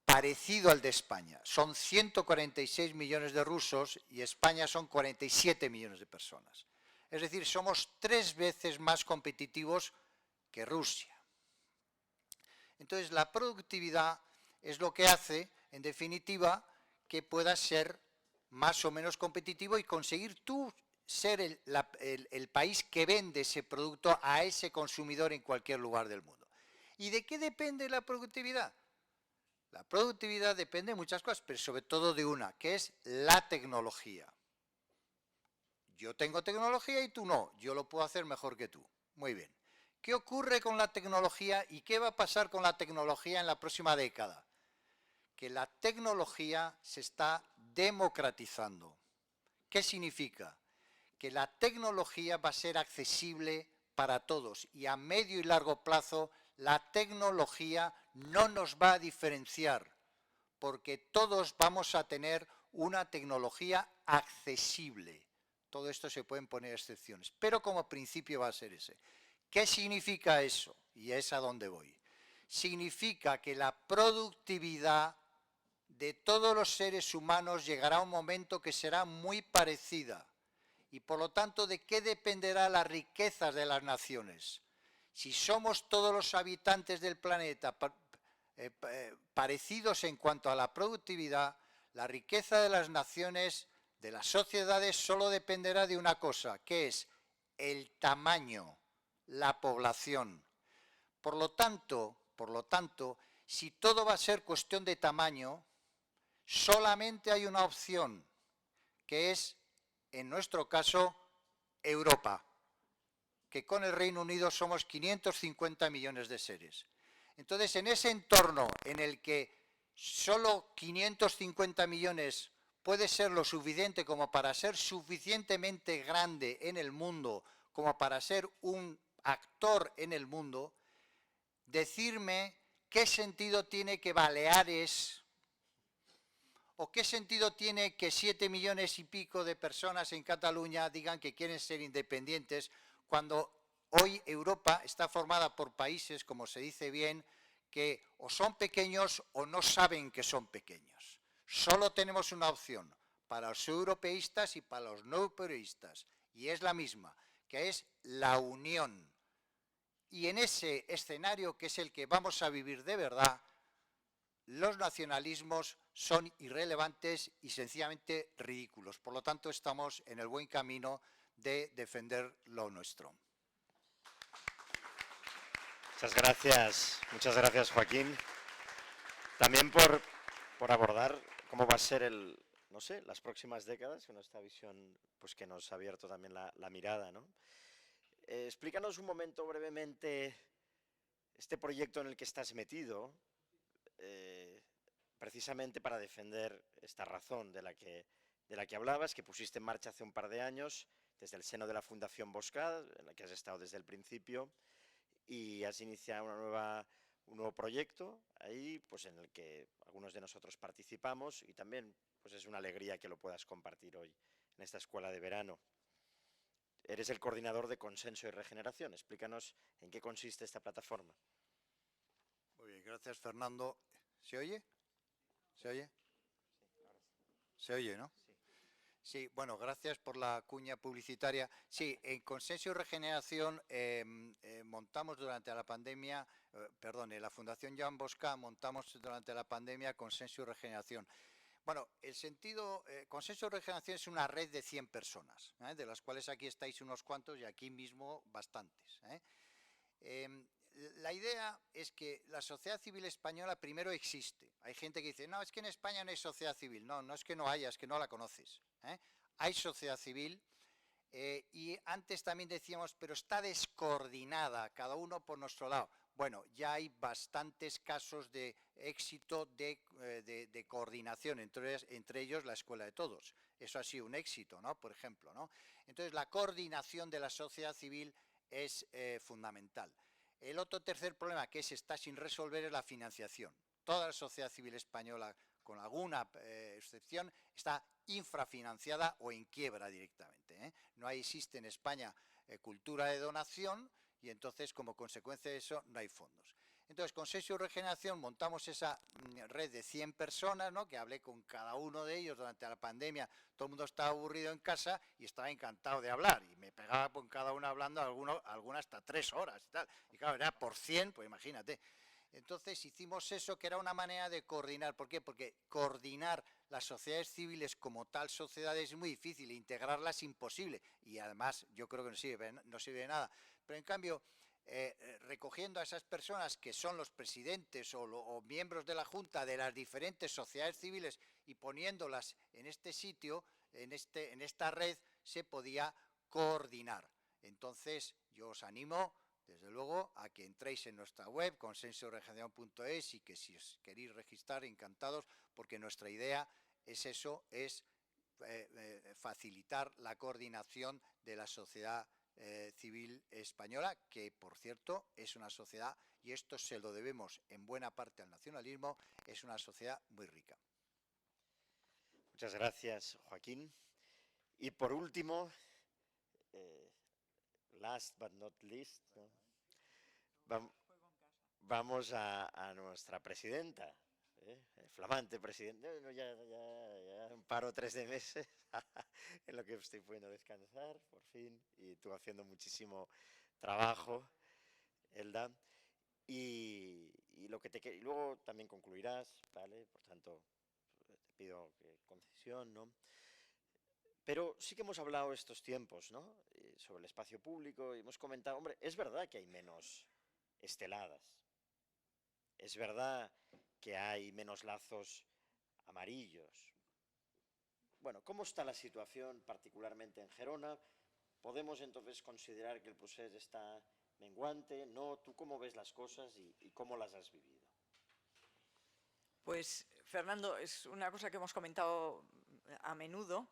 parecido al de España. Son 146 millones de rusos y España son 47 millones de personas. Es decir, somos 3 veces más competitivos que Rusia. Entonces, la productividad es lo que hace, en definitiva, que puedas ser más o menos competitivo y conseguir tú ser el país que vende ese producto a ese consumidor en cualquier lugar del mundo. ¿Y de qué depende la productividad? La productividad depende de muchas cosas, pero sobre todo de una, que es la tecnología. Yo tengo tecnología y tú no, yo lo puedo hacer mejor que tú. Muy bien. ¿Qué ocurre con la tecnología y qué va a pasar con la tecnología en la próxima década? Que la tecnología se está democratizando. ¿Qué significa? Que la tecnología va a ser accesible para todos y a medio y largo plazo la tecnología no nos va a diferenciar porque todos vamos a tener una tecnología accesible. Todo esto se pueden poner excepciones, pero como principio va a ser ese. ¿Qué significa eso? Y es a donde voy. Significa que la productividad de todos los seres humanos llegará a un momento que será muy parecida. Y por lo tanto, ¿de qué dependerá las riquezas de las naciones? Si somos todos los habitantes del planeta parecidos en cuanto a la productividad, la riqueza de las naciones de las sociedades solo dependerá de una cosa, que es el tamaño, la población. Por lo tanto, si todo va a ser cuestión de tamaño, solamente hay una opción, que es, en nuestro caso, Europa, que con el Reino Unido somos 550 millones de seres. Entonces, en ese entorno en el que solo 550 millones puede ser lo suficiente como para ser suficientemente grande en el mundo, como para ser un actor en el mundo, decirme qué sentido tiene que Baleares o qué sentido tiene que 7 millones y pico de personas en Cataluña digan que quieren ser independientes cuando hoy Europa está formada por países, como se dice bien, que o son pequeños o no saben que son pequeños. Solo tenemos una opción para los europeístas y para los no europeístas, y es la misma, que es la unión. Y en ese escenario, que es el que vamos a vivir de verdad, los nacionalismos son irrelevantes y sencillamente ridículos. Por lo tanto, estamos en el buen camino de defender lo nuestro. Muchas gracias Joaquín. También por abordar cómo va a ser no sé, las próximas décadas, con esta visión pues, que nos ha abierto también la mirada, ¿no? Explícanos un momento brevemente este proyecto en el que estás metido, precisamente para defender esta razón de la que hablabas, que pusiste en marcha hace un par de años, desde el seno de la Fundación Boscad, en la que has estado desde el principio, y has iniciado un nuevo proyecto ahí, pues en el que algunos de nosotros participamos, y también pues es una alegría que lo puedas compartir hoy en esta escuela de verano. Eres el coordinador de Consenso y Regeneración. Explícanos en qué consiste esta plataforma. Muy bien, gracias Fernando. ¿Se oye? ¿Se oye? ¿Se oye, no? Sí, bueno, gracias por la cuña publicitaria. Sí, en Consenso y Regeneración montamos durante la pandemia, en la Fundación Joan Bosca montamos durante la pandemia Consenso y Regeneración. Bueno, el sentido, Consenso y Regeneración es una red de 100 personas, de las cuales aquí estáis unos cuantos y aquí mismo bastantes. La idea es que la sociedad civil española primero existe. Hay gente que dice, no, es que en España no hay sociedad civil. No, no es que no haya, es que no la conoces. Hay sociedad civil y antes también decíamos, pero está descoordinada, cada uno por nuestro lado. Bueno, ya hay bastantes casos de éxito de coordinación, entre ellos la Escuela de Todos. Eso ha sido un éxito, ¿no? Por ejemplo, ¿no? Entonces, la coordinación de la sociedad civil es fundamental. El otro tercer problema que está sin resolver es la financiación. Toda la sociedad civil española, con alguna excepción, está infrafinanciada o en quiebra directamente. No existe en España cultura de donación y entonces, como consecuencia de eso, no hay fondos. Entonces, con Consenso y Regeneración montamos esa red de 100 personas, ¿no? Que hablé con cada uno de ellos durante la pandemia. Todo el mundo estaba aburrido en casa y estaba encantado de hablar. Y me pegaba con cada uno hablando, algunas hasta 3 horas y tal. Y claro, era por 100, pues imagínate. Entonces hicimos eso, que era una manera de coordinar. ¿Por qué? Porque coordinar las sociedades civiles como tal sociedad es muy difícil, integrarlas es imposible. Y además yo creo que no sirve de nada. Pero en cambio, recogiendo a esas personas que son los presidentes o miembros de la Junta de las diferentes sociedades civiles y poniéndolas en este sitio, en esta red, se podía coordinar. Entonces, yo os animo, desde luego, a que entréis en nuestra web, consensoregeneración.es, y que si os queréis registrar, encantados, porque nuestra idea es eso, es facilitar la coordinación de la sociedad civil española, que por cierto es una sociedad, y esto se lo debemos en buena parte al nacionalismo, es una sociedad muy rica. Muchas gracias, Joaquín. Y por último, last but not least, ¿no? Vamos a nuestra presidenta, flamante presidenta. No, ya un paro 3 de meses en lo que estoy pudiendo descansar, por fin, y tú haciendo muchísimo trabajo, Elda. Y luego también concluirás, ¿vale? Por tanto, te pido concesión, ¿no? Pero sí que hemos hablado estos tiempos, ¿no? Sobre el espacio público y hemos comentado, hombre, es verdad que hay menos esteladas, es verdad que hay menos lazos amarillos. Bueno, ¿cómo está la situación particularmente en Gerona? ¿Podemos entonces considerar que el procés está menguante? ¿No? ¿Tú cómo ves las cosas y cómo las has vivido? Pues, Fernando, es una cosa que hemos comentado a menudo,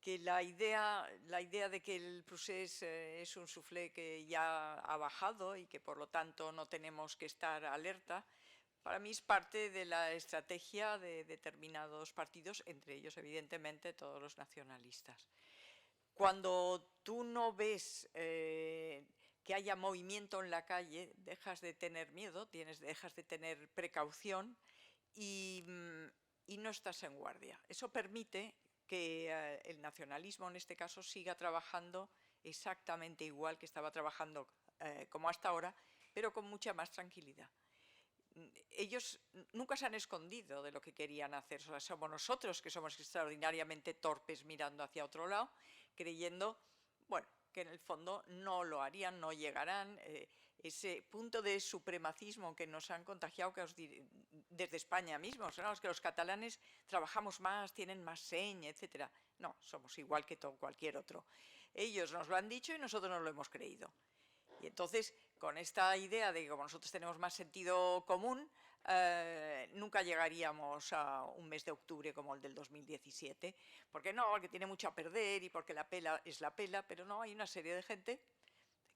que la idea de que el procés es un soufflé que ya ha bajado y que por lo tanto no tenemos que estar alerta, para mí es parte de la estrategia de determinados partidos, entre ellos evidentemente todos los nacionalistas. Cuando tú no ves que haya movimiento en la calle, dejas de tener miedo, dejas de tener precaución y no estás en guardia. Eso permite que el nacionalismo, en este caso, siga trabajando exactamente igual que estaba trabajando como hasta ahora, pero con mucha más tranquilidad. Ellos nunca se han escondido de lo que querían hacer, o sea, somos nosotros que somos extraordinariamente torpes mirando hacia otro lado, creyendo, bueno, que en el fondo no lo harían, no llegarán, ese punto de supremacismo que nos han contagiado desde España mismo, ¿no? Es que los catalanes trabajamos más, tienen más seña, etcétera. No, somos igual que cualquier otro. Ellos nos lo han dicho y nosotros nos lo hemos creído. Y entonces, con esta idea de que como nosotros tenemos más sentido común, nunca llegaríamos a un mes de octubre como el del 2017. Porque no, porque tiene mucho a perder y porque la pela es la pela, pero no, hay una serie de gente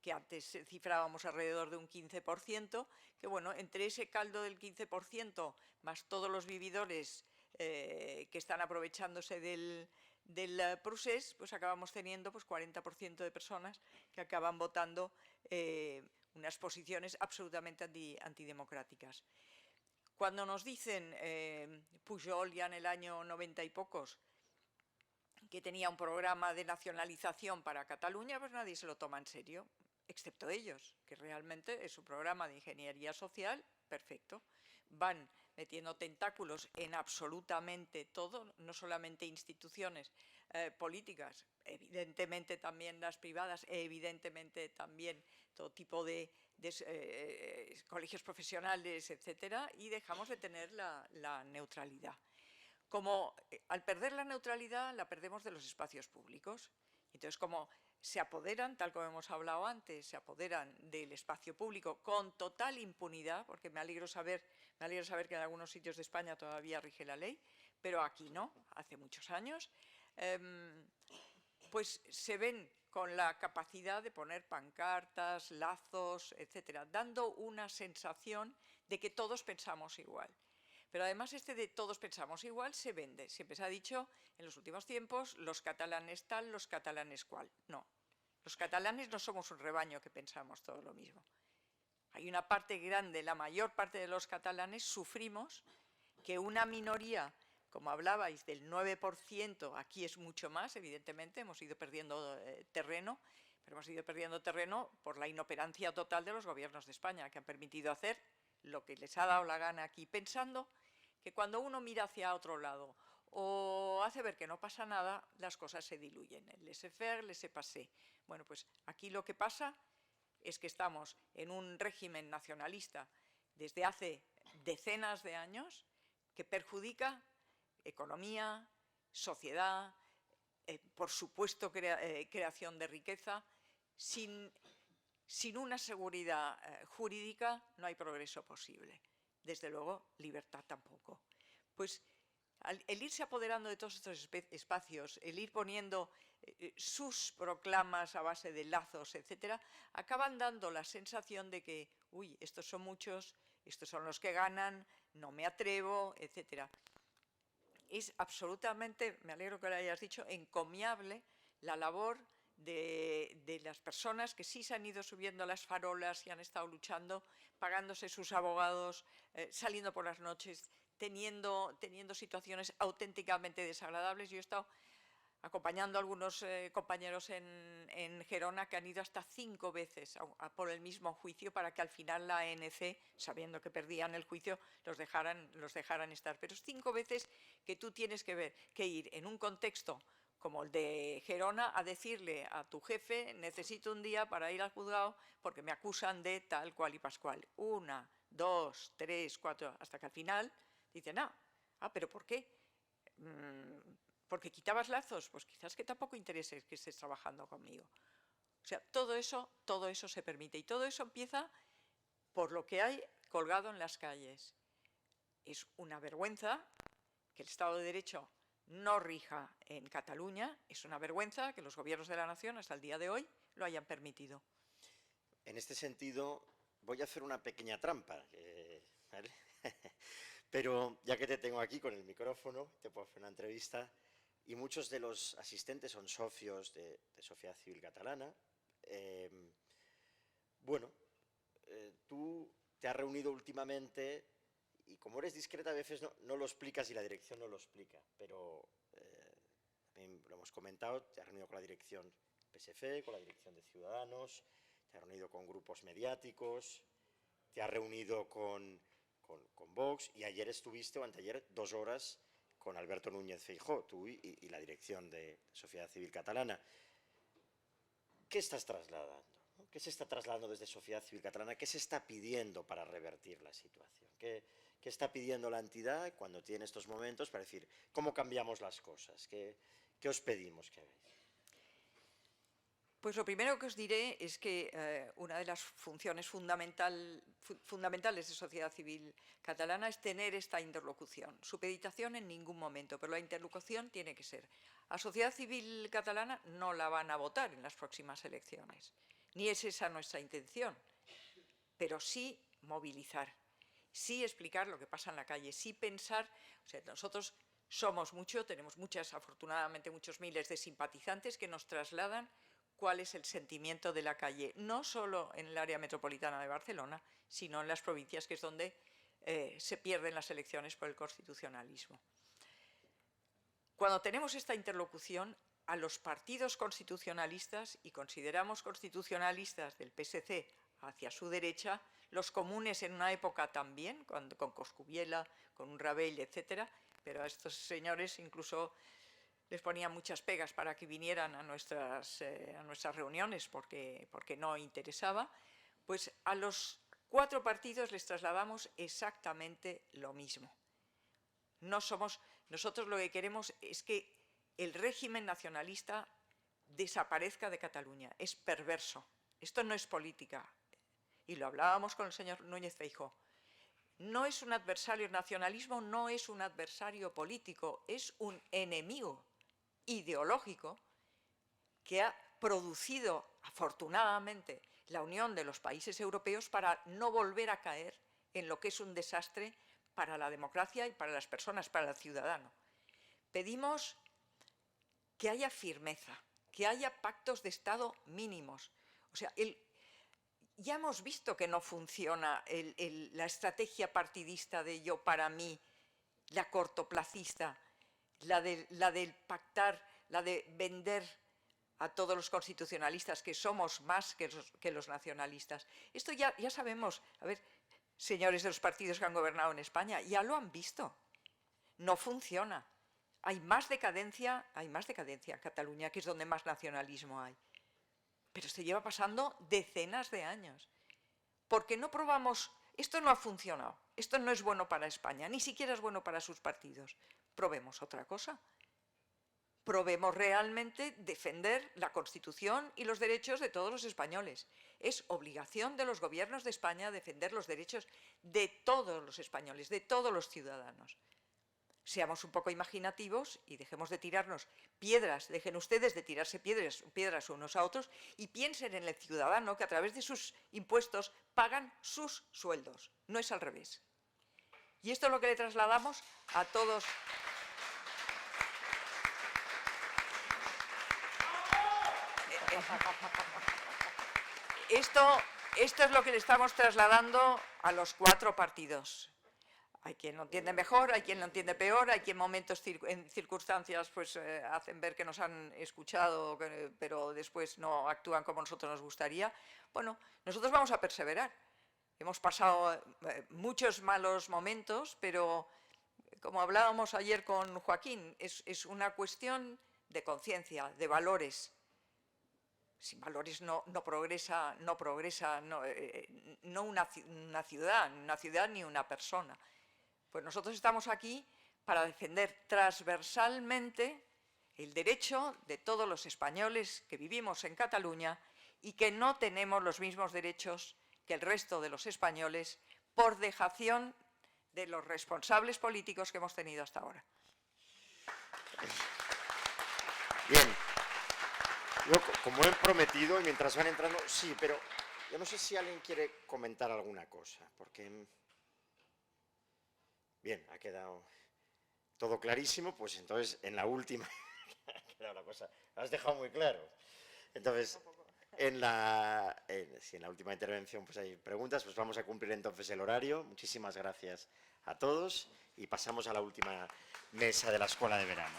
que antes cifrábamos alrededor de un 15%, que bueno, entre ese caldo del 15% más todos los vividores que están aprovechándose del procés, pues acabamos teniendo pues 40% de personas que acaban votando unas posiciones absolutamente antidemocráticas. Cuando nos dicen Pujol ya en el año 90 y pocos que tenía un programa de nacionalización para Cataluña, pues nadie se lo toma en serio, excepto ellos, que realmente es un programa de ingeniería social perfecto. Van metiendo tentáculos en absolutamente todo, no solamente instituciones políticas, evidentemente también las privadas, evidentemente también todo tipo de colegios profesionales, etcétera, y dejamos de tener la neutralidad. Como al perder la neutralidad la perdemos de los espacios públicos. Entonces, como se apoderan, tal como hemos hablado antes, se apoderan del espacio público con total impunidad, porque me alegro saber que en algunos sitios de España todavía rige la ley, pero aquí no, hace muchos años, pues se ven con la capacidad de poner pancartas, lazos, etcétera, dando una sensación de que todos pensamos igual. Pero además de todos pensamos igual se vende. Siempre se ha dicho en los últimos tiempos los catalanes tal, los catalanes cual. No, los catalanes no somos un rebaño que pensamos todo lo mismo. Hay una parte grande, la mayor parte de los catalanes sufrimos que una minoría, como hablabais, del 9%, aquí es mucho más, evidentemente, hemos ido perdiendo terreno, pero hemos ido perdiendo terreno por la inoperancia total de los gobiernos de España, que han permitido hacer lo que les ha dado la gana aquí, pensando que cuando uno mira hacia otro lado o hace ver que no pasa nada, las cosas se diluyen. El laissez-faire, laissez-passer. Bueno, pues aquí lo que pasa es que estamos en un régimen nacionalista desde hace decenas de años que perjudica economía, sociedad, por supuesto creación de riqueza. Sin una seguridad jurídica no hay progreso posible. Desde luego, libertad tampoco. Pues el irse apoderando de todos estos espacios, el ir poniendo sus proclamas a base de lazos, etcétera, acaban dando la sensación de que, uy, estos son muchos, estos son los que ganan, no me atrevo, etcétera. Es absolutamente, me alegro que lo hayas dicho, encomiable la labor de las personas que sí se han ido subiendo a las farolas y han estado luchando, pagándose sus abogados, saliendo por las noches, teniendo situaciones auténticamente desagradables. Yo he estado acompañando a algunos compañeros en Gerona que han ido hasta 5 veces por el mismo juicio para que al final la ANC, sabiendo que perdían el juicio, los dejaran estar. Pero es 5 veces que tú tienes que ir en un contexto como el de Gerona, a decirle a tu jefe, necesito un día para ir al juzgado porque me acusan de tal, cual y pascual. 1, 2, 3, 4, hasta que al final dicen, ¿pero por qué? ¿Porque quitabas lazos? Pues quizás que tampoco interese que estés trabajando conmigo. O sea, todo eso se permite y todo eso empieza por lo que hay colgado en las calles. Es una vergüenza que el Estado de Derecho no rija en Cataluña, es una vergüenza que los gobiernos de la nación hasta el día de hoy lo hayan permitido. En este sentido, voy a hacer una pequeña trampa, ¿vale? Pero ya que te tengo aquí con el micrófono, te puedo hacer una entrevista, y muchos de los asistentes son socios de Sociedad Civil Catalana. Tú te has reunido últimamente, y como eres discreta a veces no lo explicas y la dirección no lo explica, pero también lo hemos comentado, te has reunido con la dirección PSF, con la dirección de Ciudadanos, te has reunido con grupos mediáticos, te has reunido con Vox, y ayer estuviste, o anteayer, 2 horas con Alberto Núñez Feijóo, tú y la dirección de Sociedad Civil Catalana. ¿Qué estás trasladando? ¿Qué se está trasladando desde Sociedad Civil Catalana? ¿Qué se está pidiendo para revertir la situación? ¿Qué está pidiendo la entidad cuando tiene estos momentos para decir cómo cambiamos las cosas? ¿Qué os pedimos que hagáis? Pues lo primero que os diré es que una de las funciones fundamentales de Sociedad Civil Catalana es tener esta interlocución. Supeditación en ningún momento, pero la interlocución tiene que ser. A Sociedad Civil Catalana no la van a votar en las próximas elecciones, ni es esa nuestra intención, pero sí movilizar, sí explicar lo que pasa en la calle, sí pensar, o sea, nosotros somos mucho, tenemos afortunadamente muchos miles de simpatizantes que nos trasladan cuál es el sentimiento de la calle, no solo en el área metropolitana de Barcelona, sino en las provincias, que es donde se pierden las elecciones por el constitucionalismo. Cuando tenemos esta interlocución, a los partidos constitucionalistas, y consideramos constitucionalistas del PSC hacia su derecha, los comunes en una época también, con Coscubiela, con un Rabell, etcétera, pero a estos señores incluso les ponían muchas pegas para que vinieran a nuestras reuniones porque no interesaba, pues a los 4 partidos les trasladamos exactamente lo mismo. Nosotros lo que queremos es que el régimen nacionalista desaparezca de Cataluña. Es perverso. Esto no es política. Y lo hablábamos con el señor Núñez Feijóo. No es un adversario, el nacionalismo no es un adversario político, es un enemigo ideológico que ha producido, afortunadamente, la unión de los países europeos para no volver a caer en lo que es un desastre para la democracia y para las personas, para el ciudadano. Pedimos que haya firmeza, que haya pactos de Estado mínimos. O sea, ya hemos visto que no funciona la estrategia partidista de yo para mí, la cortoplacista, la del pactar, la de vender a todos los constitucionalistas, que somos más que los nacionalistas. Esto ya sabemos, a ver, señores de los partidos que han gobernado en España, ya lo han visto. No funciona. Hay más decadencia en Cataluña, que es donde más nacionalismo hay. Pero se lleva pasando decenas de años. ¿Por qué no probamos? Esto no ha funcionado, esto no es bueno para España, ni siquiera es bueno para sus partidos. Probemos otra cosa. Probemos realmente defender la Constitución y los derechos de todos los españoles. Es obligación de los gobiernos de España defender los derechos de todos los españoles, de todos los ciudadanos. Seamos un poco imaginativos y dejemos de tirarnos piedras, dejen ustedes de tirarse piedras unos a otros y piensen en el ciudadano que a través de sus impuestos pagan sus sueldos. No es al revés. Y esto es lo que le trasladamos a todos. Esto es lo que le estamos trasladando a los 4 partidos. Hay quien lo entiende mejor, hay quien lo entiende peor, hay quien en circunstancias pues, hacen ver que nos han escuchado, pero después no actúan como nosotros nos gustaría. Bueno, nosotros vamos a perseverar. Hemos pasado muchos malos momentos, pero como hablábamos ayer con Joaquín, es una cuestión de conciencia, de valores. Sin valores no progresa una ciudad ni una persona. Pues nosotros estamos aquí para defender transversalmente el derecho de todos los españoles que vivimos en Cataluña y que no tenemos los mismos derechos que el resto de los españoles por dejación de los responsables políticos que hemos tenido hasta ahora. Bien. Yo, como he prometido, y mientras van entrando, sí, pero yo no sé si alguien quiere comentar alguna cosa, porque, bien, ha quedado todo clarísimo, pues entonces en la última, ha quedado la cosa, lo has dejado muy claro. Entonces, en la última intervención pues hay preguntas, pues vamos a cumplir entonces el horario. Muchísimas gracias a todos y pasamos a la última mesa de la Escuela de Verano.